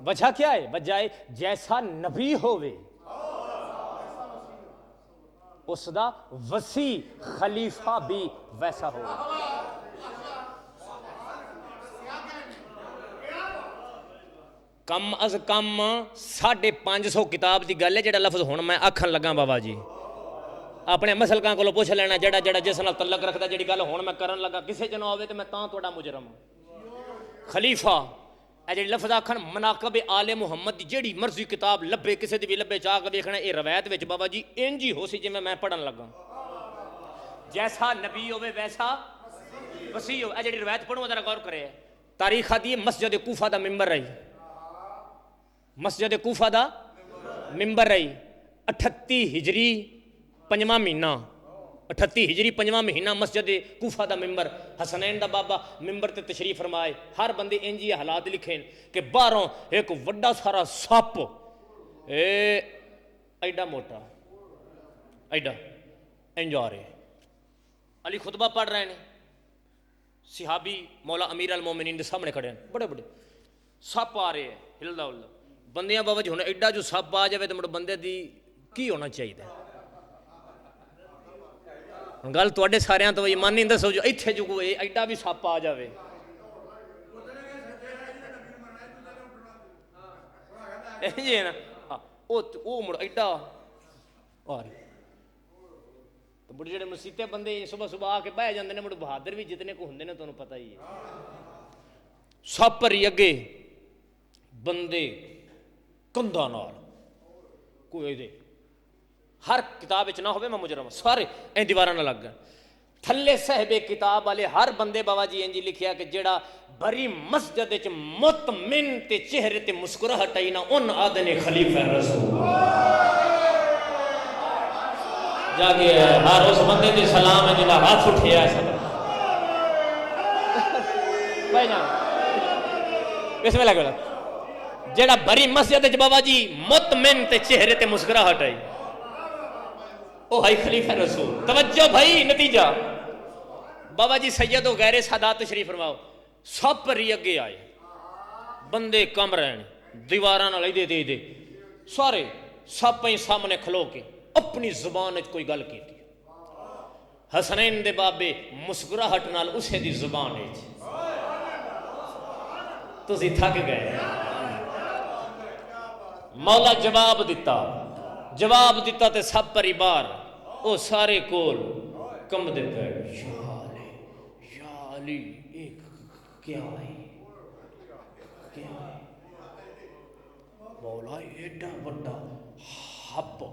وجہ کیا ہے وجہ ہے جیسا نبی ہوئے اس دا وسیع خلیفہ بھی ویسا ہو کم از کم 550 کتاب دی گل ہے جڑا لفظ ہن میں آکھن لگا بابا جی اپنے مسلکاں کولوں پوچھ لینا جڑا جس نال تعلق رکھدا جڑی گل ہن میں کرن لگا کسے چ نہ ہوے تے میں تاں تہاڈا مجرم ہوں خلیفہ اے جڑی لفظ آکھن مناقب آل محمد دی جڑی مرضی کتاب لبے کسے دی بھی لبے چاہ کے ویکھنا اے روایت وچ بابا جی انج ہی ہو سی جویں میں پڑھن لگا جیسا نبی ہوے ویسا وسیع ہو اے جڑی روایت پڑھو ذرا غور کرے تاریخ دی مسجد کوفہ دا ممبر رہی مسجد کوفہ دا ممبر رہی 38 ہجری 5واں مہینہ 38 ہجری 5واں مہینہ مسجد کوفہ دا ممبر حسنین دا بابا ممبر تے تشریف فرمائے ہر بندے انجی حالات لکھیں کہ باہروں ایک وڈا سارا سپ ایڈا موٹا ایڈا انج آ رہے علی خطبہ پڑھ رہے ہیں صحابی مولا امیر المومنین دے سامنے کھڑے ہیں بڑے بڑے سپ آ رہے ہیں ہلدا ہلدا بندیاں بابا جی ہونے ایڈا جو سپ آ جائے تو مڑ بندے دی کی ہونا چاہیے گل تواڈے ساریاں تو ایمان نہیں دسو جو ایتھے جو کوئی ایڈا بھی سپ آ جاوے جی ہے نا او مڑ ایڈا آ رہی تو بڑے جڑے مسیتے بندے صبح صبح آ کے بہ جاندے نے مڑ بہادر بھی جتنے کو ہوندے نے تانوں پتہ ہی ہے سپ پری اگے بندے کندھاں نال کوئی دے ہر کتاب وچ نہ ہوئے میں مجرم سارے این دیواراں نہ لگ گئے تھلے صاحب کتاب والے ہر بندے بابا جی انجی لکھیا کہ جڑا بری مسجد وچ مطمئن تے چہرے تے مسکراہٹ آئی نہ ان آدھے خلیفہ رسول جا کے ہر اس بندے دے سلام ہے جنہاں ہاتھ اٹھیا ہے سلام بھائی جان بسم اللہ کرو جڑا بری مسجد وچ بابا جی مطمئن تے چہرے تے مسکراہٹ آئی او ہائی خلیفہ رسول توجہ بھائی نتیجہ بابا جی سید و غیر سادات تشریف فرماؤ سب پر ہی اگے آئے بندے کم رہن دیواراں نال دے سارے سب پہ سامنے کھلو کے اپنی زبان وچ کوئی گل کیتی حسنین دے بابے مسکراہٹ نال اسے دی زبان وچ تسی تھک گئے مولا جواب دیتا تے سب پری بار او سارے کول کم دے پہ یا علی ایک کیا ہے مولا ایڈا بڑا حب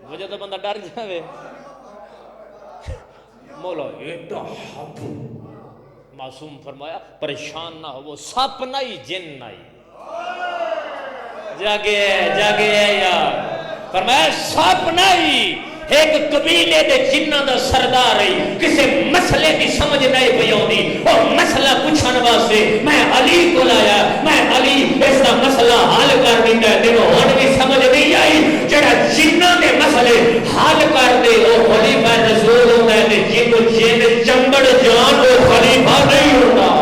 وجہ تو بندہ ڈر جاوے مولا ایڈا حب معصوم فرمایا پریشان نہ ہو وہ سپ نہیں جن نہیں جاگے یار فرمایا سپ نہیں ایک قبیلے دے جنہ دا سردار ہے کسے مسئلے دی سمجھ نہیں پیوندی اور مسئلہ پوچھن واسطے میں علی کو لایا میں علی اس دا مسئلہ حل کر دیندا ہے تینوں ہن بھی سمجھ نہیں آئی جڑا جنہ دے مسئلے حل کر دے او خلیفہ رسول ہوندا ہے تے جنوں جن چمبڑ جان او خلیفہ نہیں ہوندا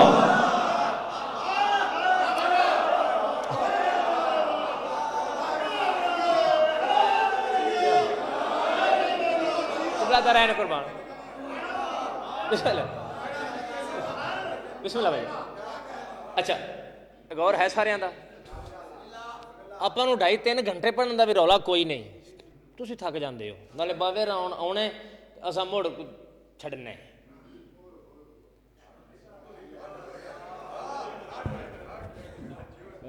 رہنے قربان بسم اللہ بھائی اچھا غور ہے سارے دا ਆਪਾਂ ਨੂੰ 2.5-3 ਘੰਟੇ ਪੜ੍ਹਨ ਦਾ ਵੀ ਰੌਲਾ ਕੋਈ ਨਹੀਂ, ਤੁਸੀਂ ਥੱਕ ਜਾਂਦੇ ਹੋ, ਨਾਲੇ ਬਾਵੇ ਆਉਣੇ ਅਸਾਂ ਮੁੜ ਛੱਡਣਾ।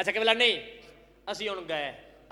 ਅੱਛਾ ਕਿਬਲਾ ਨਹੀਂ, ਅਸੀਂ ਹੁਣ ਗਏ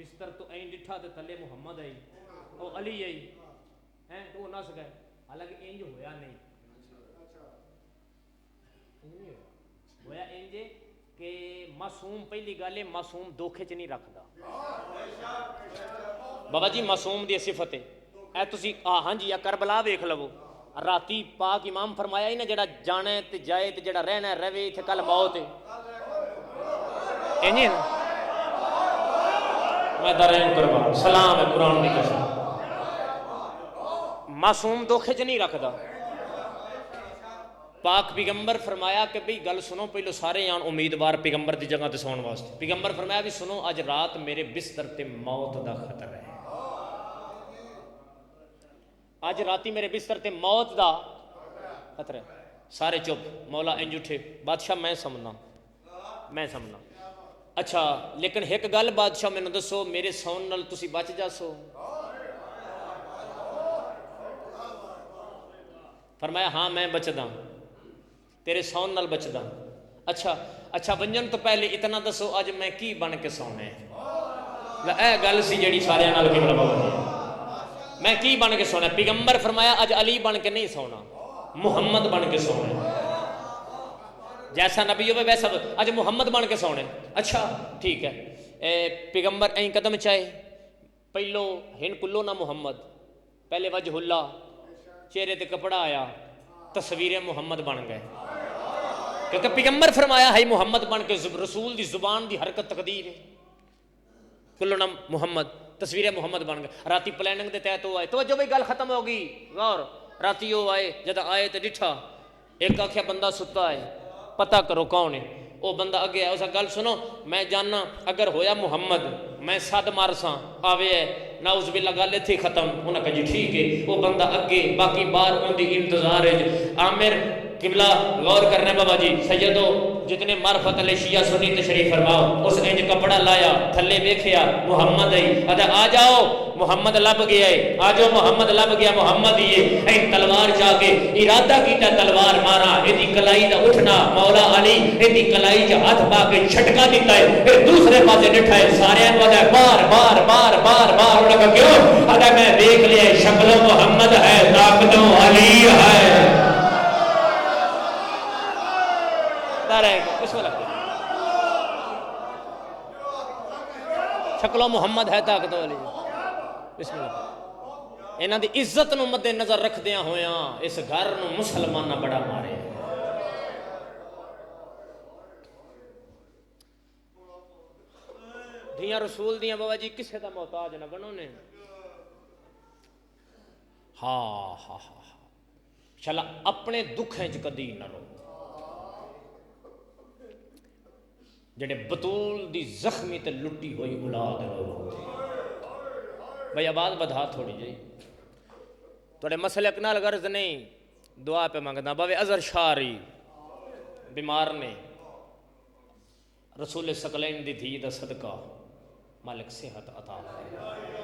بستر تو این ڈٹھا تے تھلے محمد آئی او علی آئی ہیں تو وہ نس گئے، حالانکہ انج ہویا نہیں، ہویا انج کہ معصوم پہلی گل ہے معصوم دھوکھے چ نہیں رکھدا بابا جی، معصوم دی صفت ہے اے تسی ہاں جی کربلا ویکھ لو، راتی پاک امام فرمایا ہی نا جڑا جانا تے جائے تے جڑا رہنا رہے تے کل موت ہے، انج نا میں درین قربان سلام ہے قرآن دی قسم، معصوم دھوکھے چ نہیں رکھدا۔ پاک پیغمبر فرمایا کہ بھئی گل سنو، پہلو سارے آن امیدوار پیغمبر دی جگہ تے سون واسطے، پیغمبر فرمایا بھی سنو اج رات میرے بستر تے موت دا خطر ہے، اج راتی میرے بستر تے موت دا خطر ہے۔ سارے چپ، مولا انج اٹھے، بادشاہ میں سمنا اچھا لیکن ایک گل بادشاہ مینوں دسو، میرے سون نال تسی بچ جاسو؟ فرمایا ہاں میں بچدا، تیرے سون نال بچدا۔ اچھا ونجن تو پہلے اتنا دسو اج میں کی بن کے سونا ہے؟ اے گل سی جڑی سارے نال قبلہ بابا، میں کی بن کے سونا ہے؟ پیغمبر فرمایا اج علی بن کے نہیں سونا، محمد بن کے سونا ہے، جیسا نبی ہوئے ویسا اج محمد بن کے سونے۔ اچھا ٹھیک ہے، پیغمبر این قدم چاہے پہلو ہن کلو نہ محمد، پہلے وجہ اللہ چہرے تے کپڑا آیا، تصویر محمد بن گئے، کیونکہ پیغمبر فرمایا ہے محمد بن کے رسول دی زبان دی حرکت تقدیر ہے، کلو نہ محمد تصویر محمد بن گئے۔ راتی پلاننگ دے تحت وہ آئے، توجہ بھئی گل ختم ہوگی، غور راتی وہ آئے، جد آئے تے ڈٹھا ایک آکھیا بندہ ستا ہے، پتہ کرو کون ہے، وہ بندہ اگے ہے، اسا گل سنو میں جاننا اگر ہویا محمد میں صد مارساں آوے ہے نعوذ باللہ گل تھی ختم، انہاں کہا جی ٹھیک ہے، وہ بندہ اگے باقی بار ان دی انتظار ہے۔ عامر قبلہ غور کرنے بابا جی، سیدو جتنے معرفت علیہ شیعہ سنی تشریف فرماؤ، اس انج کپڑا لایا تھلے ویکھیا محمد ہے، ادا آ جاؤ محمد لب گیا ہے، آ جاؤ محمد لب گیا، محمد ہی ہے، ایک تلوار جا کے ارادہ کیتا تلوار مارا، ایدی کلائی دا اٹھنا، مولا علی ایدی کلائی جا ہاتھ پا کے چھٹکا دیتا ہے، پھر دوسرے پاسے ڈٹھا ہے، سارے ہیں وعدہ بار بار بار بار بار انہوں نے کیوں؟ ادا میں دیکھ لیا شکل محمد ہے، طاقت علی ہے، اس میں لگتے شکلو محمد ہے طاقت علی، بسم اللہ۔ انہاں دی عزت نو مد نظر رکھ دیاں ہویاں اس گھر نو مسلمانہ بڑا مارے، دھیاں رسول دیاں بابا جی کسے دا محتاج نہ بنو نے، ہاں چلا اپنے دکھیں چ کدی نہ رو، جڑے بطول دی زخمی تے لٹی ہوئی اولاد رو، بھئی آواز بدھا تھوڑی جی، توڑے مسئلے کنال غرض نہیں، دعا پہ مانگنا باوے اظہر شاری بیمار نے، رسول ثقلین دی دھی دا صدقہ مالک صحت عطا فرمائے،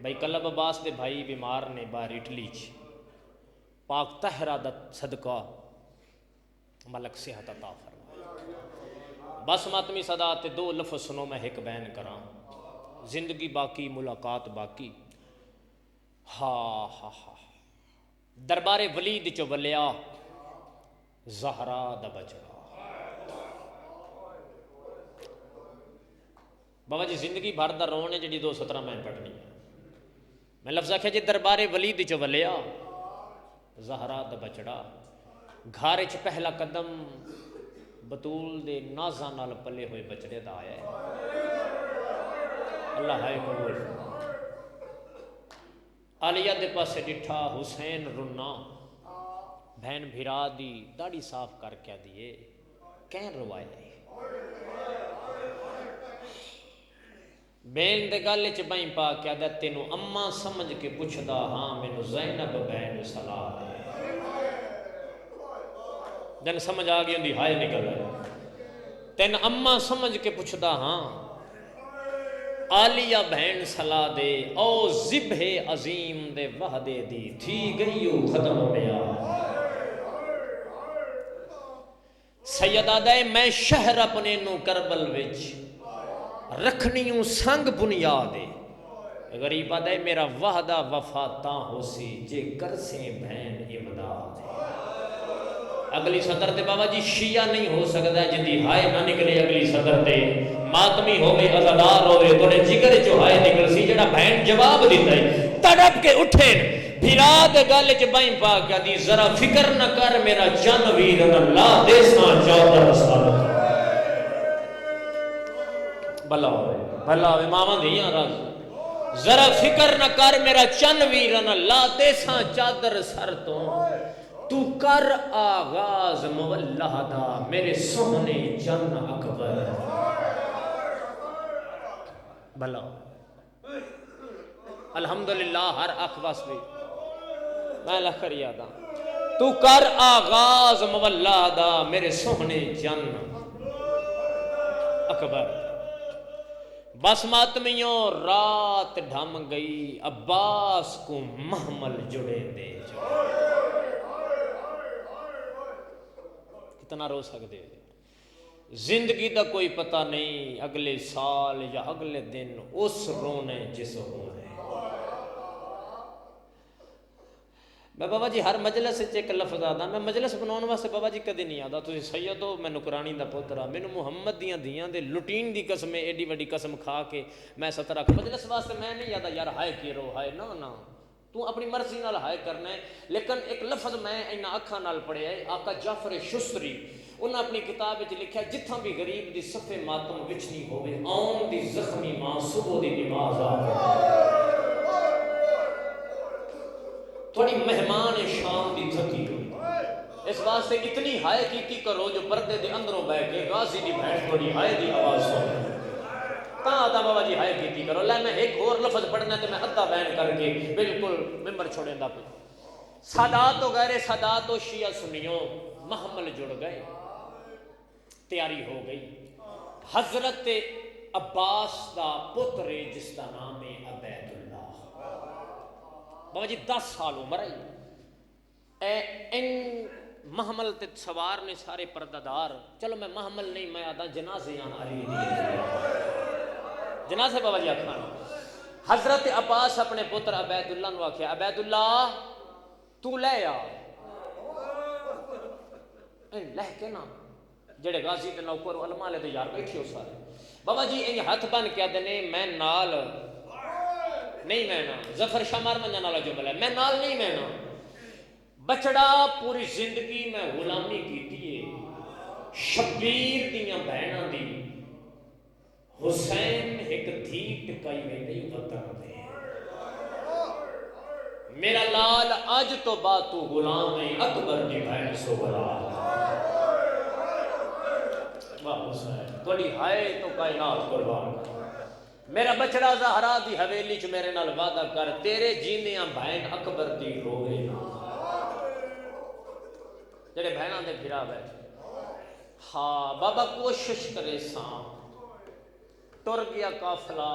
بھئی کلب عباس دے بھائی بیمار نے باہر اٹلی چ، پاک طہرہ دا صدقہ مالک صحت عطا فرمائے۔ بس ماتمی صدا تے دو لفظ سنو میں ایک بیان کراں، زندگی باقی ملاقات باقی، ہاں دربار ولید چو ولیا زہرا دا بچڑا، بابا جی زندگی بھر دا رونے جڑی 217 میں پڑھنی ہے، میں لفظ آکھیا جی دربار ولید چو ولیا زہرا دا بچڑا، گھارے چ پہلا قدم بطول دے نازاں نال پلے ہوئے بچڑے دا آیا ہے، اللہ ہے قبول۔ علیہ دے پاسے ڈٹھا حسین رنا، بہن بھیرا دی داڑھی صاف کر کے دیے کہیں روائے نہیں، بہن دے گالے چ بائیں پا کے آدھا تینوں اماں سمجھ کے پوچھدا ہاں مینوں زینب بہن صلاح دے، جن سمجھ آ گئی اندھی ہائے نکل آئے، تین اماں سمجھ کے پوچھدا ہاں عالیہ بہن صلاح دے، او ذبح عظیم دے وحدے دی تھی گئیو ختم بیا، سید آدھے میں شہر اپنے نو کربل وچ رکھنیوں سنگ بنیاد غریب آدھے میرا وحدہ وفا تاں ہو سی جے کر سے بہن امداد۔ اگلی سطر تے بابا جی شیعہ نہیں ہو سکتا جدی ہائے نہ نکلے اگلی سطر تے، ماتمی ہوئے عزادار ہوئے توڑے جگر جو ہائے نکل سی جڑا بہن جواب دیتا ہے تڑپ کے اٹھیں بھیرا دے گالے چ بائیں پا کیا دی ذرا فکر نہ کر میرا جن ویر اللہ دے سان چاہتا رسالت۔ بھلا ہوئے ماما دیاں راز ذرا فکر نہ کر میرا چن ویرن اللہ دے ساں چادر سر تو کر آغاز مولہ دا میرے سونے جن اکبر۔ بھلا الحمدللہ ہر اخواس بھی میں لکھر یادا تو کر آغاز مولہ دا میرے سونے جن اکبر۔ بس ماتمیوں رات ڈھم گئی عباس کو محمل جڑے دے جو کتنا رو سکتے ہو زندگی دا کوئی پتہ نہیں اگلے سال یا اگلے دن اس رونے جس ہونے۔ میں بابا جی ہر مجلس سے ایک لفظ آدھا میں مجلس بناؤں واسطے بابا جی کدی نہیں آدھا تسی سید ہو میں نکرانی دا پترا مینوں محمد دیاں دیاں دے لٹین دی قسم ایڈی وڈی قسم کھا کے میں ستر رکھ مجلس واسطے میں نہیں آدھا یار ہائے کی رو ہائے نا تو اپنی مرضی نال ہائے کرنا ہے، لیکن ایک لفظ میں انہاں اکھاں نال پڑھیا ہے آقا جعفر شستری انہاں اپنی کتاب وچ لکھیا جتھاں بھی غریب دی صفے ماتم وچھنی ہوے آن دی زخمی ماں صبح دی نماز آ تھوڑی مہمان شام دی تھکی ہوئی اس واسطے اتنی ہائے کی کرو جو پردے دے اندروں بیٹھ کے غازی دی بھینس تھوڑی ہائے دی آواز سن تاں آتا بابا جی ہائے کی کرو لے میں ایک اور لفظ پڑھنا تے میں ادھا بیان کر کے بالکل ممبر چھوڑیں دا پہ سادات و غیر سادات و شیعہ سنیوں محمل جڑ گئے تیاری ہو گئی حضرت عباس دا پتر جس کا نام ہے عبید اللہ بابا جی 10 سال عمر ہے ان محمل تے سوار نے سارے پردادار چلو میں محمل نہیں میں آدھا جنازے آن علی جنازے بابا جی آکھاں حضرت عباس اپنے پتر عبید اللہ نو آکھیا عبید اللہ تو لے آ لہ کے نا جڑے غازی تے نوکر علماء لے تے یار بیٹھے ہو سارے بابا جی ان ہاتھ بن کے دنے میں نال نہیں مہنا ظفر شمار منجا نالا جملہ ہے میں نال نہیں مہنا بچڑا پوری زندگی میں غلامی کی دیئے شبیر دیاں بہنہ دی حسین ایک دھی ٹکائی میں نہیں وطن دے میرا لال آج تو بات تو غلام ہے اکبر دی بہن سو غلام واہ حسین توڑی ہائے تو کائنات قربان کر میرا بچڑا زہرا دی حویلی چ میرے نال وعدہ کر تیرے جیندیاں بہن اکبر دی روے نا جڑے بہناں دے پھرا بیٹھے ہاں بابا کوشش کرے ساں ٹر گیا قافلہ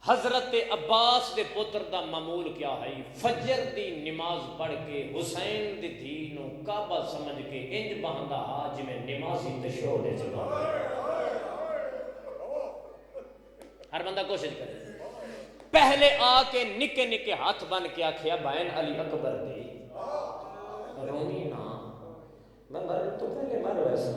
حضرت عباس دے پتر دا معمول کیا ہے فجر دی نماز پڑھ کے حسین دی دھی نو کعبہ سمجھ کے انج بہندا آج میں نمازی تشو دے جگہ ہر بندہ کوشش کرے پہلے آ کے نکے نکے ہاتھ بن کے آکھیا بہن علی اکبر دی رونی نا میں مر تو پہلے مر ویسا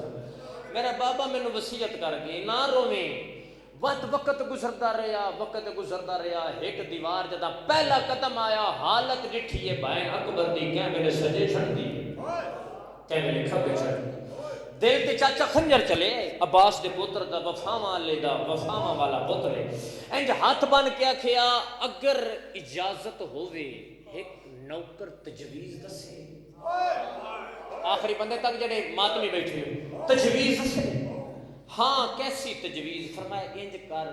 میرا بابا میں نے وصیت کر گئی نہ رویں وقت گزرتا رہا ایک دیوار جدا پہلا قدم آیا حالت ڈٹھی ہے بہن اکبر دی کیا میرے سجے چھڑ دی کیا میرے کھبے چھڑ دی دل تے چاچا خنجر چلے عباس دے پتر دا وفاواں لے دا وفاواں والا پتر ہے انج ہاتھ بن کے آکھیا اگر اجازت ہووے ایک نوکر تجویز دسے آخری بندے تک جڑے ماتمی بیٹھے ہو تجویز دسے ہاں کیسی تجویز فرمایا انج کر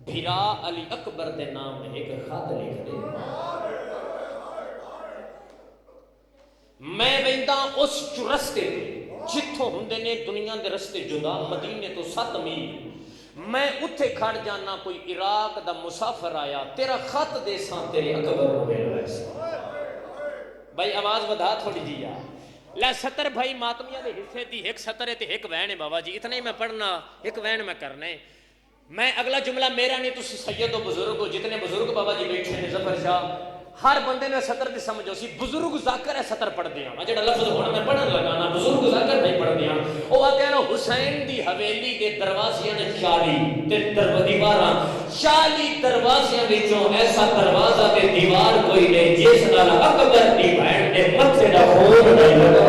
بھرا علی اکبر دے نام ایک خط لکھ دے میں ویندا اس رستے جتھوں ہوندے نے دنیا دے رستے جدا مدینے تو 7 میل میں اتھے کھڑ جانا کوئی عراق دا مسافر آیا تیرا خط دے ساں تیرے اکبر ہو گئے بھائی آواز بدا تھوڑی جی یا لے 70 بھائی ماتمیہ دے حصے دی ایک 70 تے ایک وین ہے بابا جی اتنا ہی میں پڑھنا ایک وین میں کرنے میں اگلا جملہ میرا نہیں، تسی سید و بزرگ ہو، جتنے بزرگ بابا جی بیٹھے ہیں ظفر شاہ، ہر بندے نے سطر دی سمجھو سی بزرگ ذاکر ہے سطر پڑھ دیا جڑا لفظ ہونا میں پڑھن لگا نا بزرگ ذاکر نہیں پڑھ دیا او آتے ہیں حسین دی حویلی دے دروازیاں نے 40 تے دیواراں 40 دروازیاں وچوں ایسا دروازہ تے دیوار کوئی نہیں جس نال اکبر دی بہن دے متھے دا خون نہیں لگا۔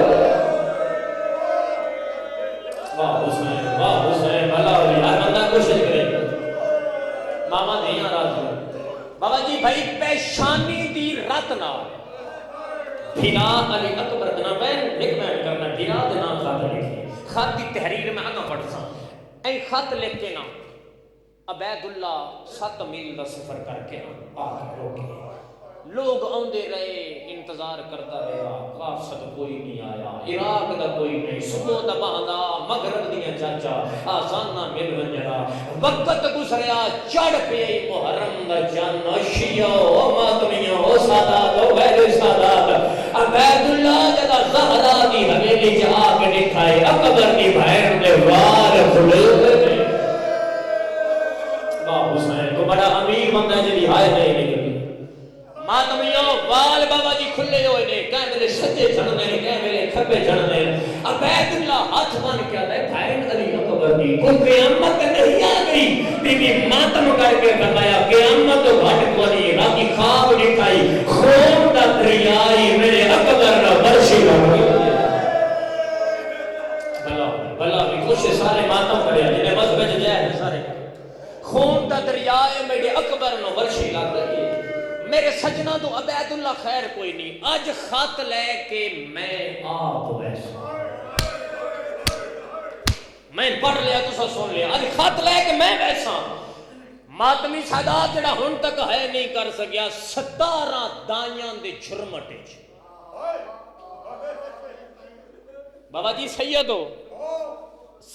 واہ حسین بھلا ہوئی ہر بندہ کوشش کرے ماما دھیاں رات میں بابا جی بھائی پیشانی دی رات نہ بھینا علی اکبر دنا بین ایک بین کرنا بھینا دنا خط لکھے خط دی تحریر میں آگا پڑھ سا این خط لکھ کے نا عبید اللہ 7 میل دا سفر کر کے نا آگے روکے لوگ آندے رہے انتظار کرتا رہا قاصد کوئی نہیں آیا عراق دا کوئی نہیں صبح دا باندھا مغرب دیا چاچا آزانہ مل ونجرا وقت گزریا چڑھ پئی محرم دا جان شیعہ و ماتمیہ و سادات و غیر سادات عبید اللہ جدا زہرا دی حویلی جا کے دکھائے اکبر دی بہن دے وار کھلے واہ حسین کو بڑا امیر بندہ جی ہائے نہیں نکلی ماتمیوں وال بابا جی کھلے ہوئے نے کہیں میرے سجے جھڑنے کہیں میرے کھبے جھڑنے عبید اللہ ہاتھ مان کے آتا ہے بھائن علی اکبر دی کوئی قیامت نہیں آ گئی بی بی ماتم کر کے بتایا قیامت گھٹ کوئی راتی خواب دکھائی خون دا دریائی میرے اکبر نہ برشی لگی بلا بھی خوش سارے ماتم کریا جنہیں مذہب جائے سارے خون دا دریائی میرے اکبر نہ برشی لگی میرے سجنہ تو عبید اللہ خیر کوئی نہیں آج خط لے کے میں آپ ویسا میں پڑھ لیا تو سا سن لیا آج خط لے کے میں ویسا ماتمی سادات جڑا ہن تک ہے نہیں کر سکیا 17 دائیاں دے جھرمٹے بابا جی سید ہو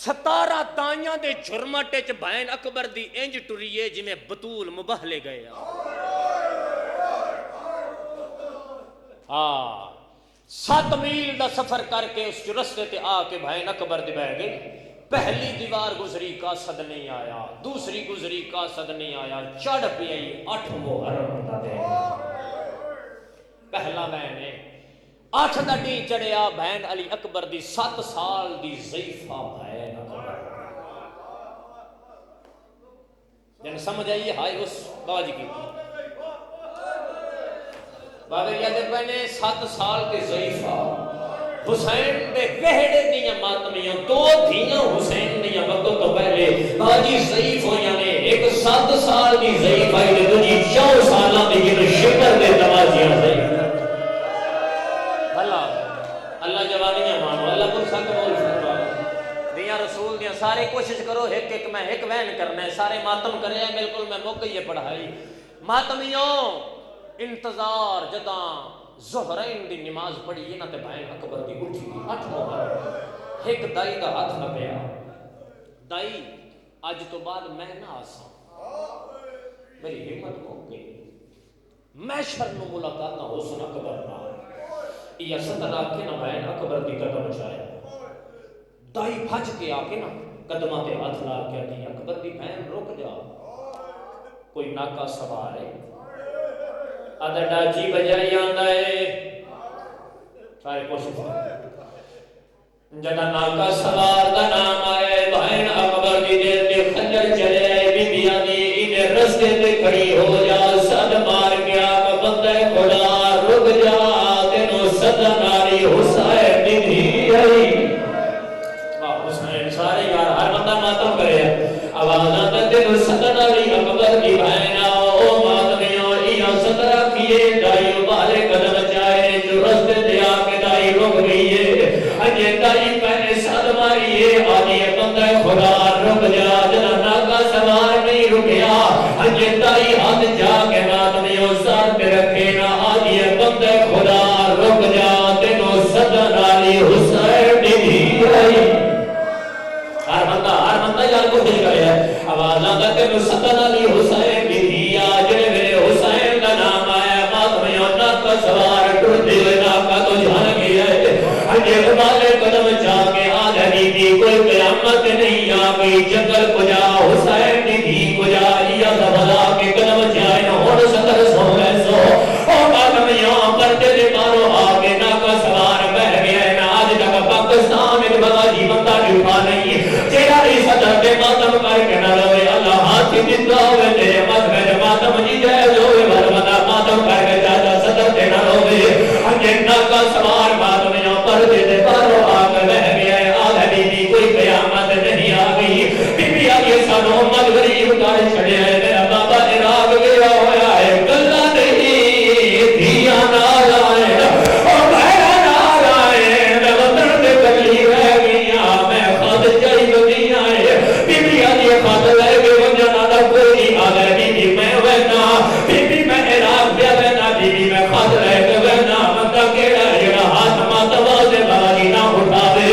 17 دائیاں دے جھرمٹے چ بہن اکبر دی انج ٹریے جی میں بطول مباہ لے گئے 7 میل دا سفر کر کے اس رستے تے آ کے بھائی اکبر دی بہ گئی پہلی دیوار گزری کا صد نہیں آیا دوسری گزری کا صد نہیں آیا چڑھ پئی 8 محرم دا دن پہلا بہن 8 دا ڈی چڑھیا بہن علی اکبر دی 7 سال دی ضعیفہ بہن اکبر جن سمجھ آئیے ہائی اس بابا جی کی بابا یاد پہنے 7 سال کے ضعیفہ حسین دے وہڑے دیاں ماتمیاں 2 دھیاں حسین دیاں وقت تو پہلے باجی ضعیف ہویاں نے ایک 7 سال دی ضعیف آئی دے دوجی 4 سالاں دی جن شکر دے دوازیاں ضعیف اللہ جوانیاں مانو اللہ پر سنگ بول فرما دیاں رسول دیاں سارے کوشش کرو ایک میں ایک وین کرنا ہے سارے ماتم کرے ہیں بالکل میں موقع یہ پڑھائی ماتمیوں انتظار جداں ظہرین دی نماز پڑھی یہ نہ تے بھائن اکبر دی اٹھی 8 محرم ایک دائی دا ہاتھ نہ پیا دائی آج تو بعد میں نہ آساں میری ہمت ہو گئی میں شرن ملاقات نہ ہو سن اکبر نہ یہ ستر آ کے نہ بھائن اکبر دی قدم چاہے دائی بھج کے آ کے نہ قدمہ تے ہاتھ لا کے دی اکبر دی بھائن رک جا کوئی ناکا سوار ہے آدھا ڈاچی بجائی آندہ ہے سارے کوشش جدہ ناکا سوار دا نام آئے بہن اکبر دی دیر دے خنجر چلے آئے بی بی آنی انہیں رستے تے کھڑی ہو جا صد مار گیا کہ بندہ خدا رک جا تینوں صد ناری حسین دی دھی آئی حسین سارے یار ہر بندہ ماتم کرے آواز آتا تینوں صد ناری اکبر دی بہن آؤ ماتمیوں صدرہ کیے دائی والے قدم چاہے جو رستے دیا کے دائی رک گئی ہے انجے دائی پہنے ساتھ ماری ہے آدھی بندہ خدا رک جا جنا ناکا سوار نہیں رکیا انجے دائی ہاتھ جا کے ماتمیوں ساتھ پہ رکھے نا آدھی بندہ خدا رک جا تینوں صدر علی حسین دی آئی ہر بندہ یار کو دل کرے آواز آتا تینوں صدر علی حسین دی آج میرے حسین کا نام آیا ماتمیوں ناکا سوار ٹر دل ناکا تو جھان گیا ہے انجے والے قدم جا کے آدھنی دی کوئی قیامت نہیں آ گئی جنگل کو جا حسین دی ہوئے تیرے مذہب ماتم جی جائز ہوئے ورمدہ ماتم کر کے جاتا صدر دینا ہوئے جنہ کا سوار ماتمیوں پر دیتے پارو آگ بہ گیا ہے آدھا بیدی کوئی قیامت نہیں آگئی بی بی آگے سانو مد غریب کار چھڑے ہیں میرا بابا عراق گیا ہویا ہے گلہ نہیں دھیا نال آئے اور بہرہ نال آئے میں وطن دے کلی رہ گیا میں خود جائی بدیا ہے بی بی آگے خود لے گے وجنا دا کوئی آدھا بیدی میں وینا بی بی میں عراق بیا وینا بی بی میں خود لے گے وینا مطا کیڑا جڑا ہاتھ ماتا واسے بلانی نہ اٹھاوے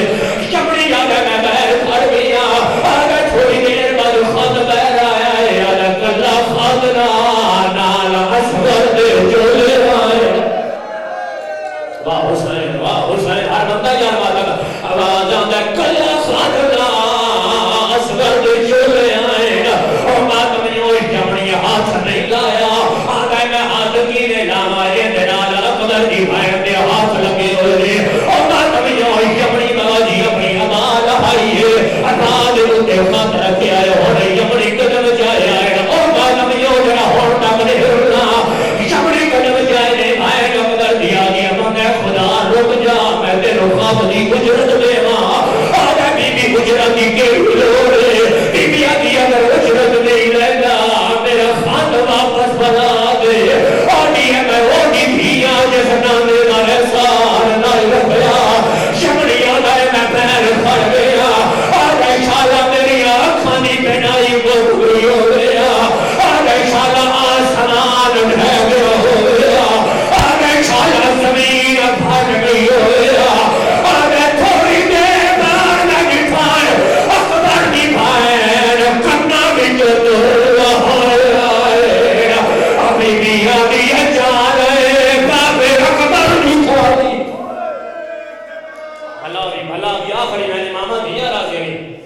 شمڑی آگے میں بہر کھڑ گیا آگے تھوڑی دیر بعد خود بہر آیا ہے آگے کلا خود نالا اسور دے جو لے آئے واہ حسین ہر بندہ یار ماتا آواز آندہ کلا خود اسور دے جو لے آئے اور ماتم یوں شمڑی ہاتھ نہیں لایا آگے میں ہاتھ کی نے لامائے دنالا قدر دی بھائر دے ہاتھ لگے ہوئے اور ماتم یوں شمڑی بازی اپنی آمال آئیے آمال اتے خط رکھے آئے اور شمڑی قدم جائے آئے اور ماتم یوں جنا ہون تک نہیں ہونا شمڑی قدم جائے نے بھائر قدر دیا دیا مانے خدا رک جا میں تیرو خواب دی گجرت دے ماں آجا بی بی گجرت دی کے لوڑے بی بی آگی اگر گجرت نہیں لگا میرا خط واپس بنا دے آگی ہے میں ہوگی بھی آجے سنانے نارے سار نائی رکھیا شمڑی آگئے میں پیر پھڑ گیا آگئے شالا میری آنکھانی بنائی وہ ہوئی ہو گیا آگئے شالا آسمان بھے گیا ہو گیا آگئے شالا زمین بھاگ گئی ہو گیا آگئے تھوڑی دیر بار لگی پھائے اکبر کی بھائر کنا بھی جو دور آئے ابھی بھی آگئی اچھالے بابے اکبر کی چھوڑی بھلا بھی آخری میں نے ماما دیا راضی نہیں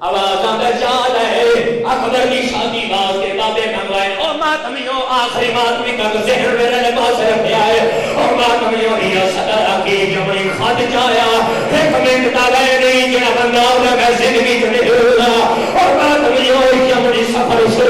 آواز آندر چال ہے اکبر کی شادی باز کے بابے منگوائے اور ماتمیوں آخری ماتمی کا ذہن میرے لباس رکھے آئے اور ماتمیوں ہی صدر آکی جمعی خط چایا ایک منٹ تاگئے نہیں جنہ بندہ لگا زندگی جنے ہوگا اور ماتمیوں جمعی سفر سے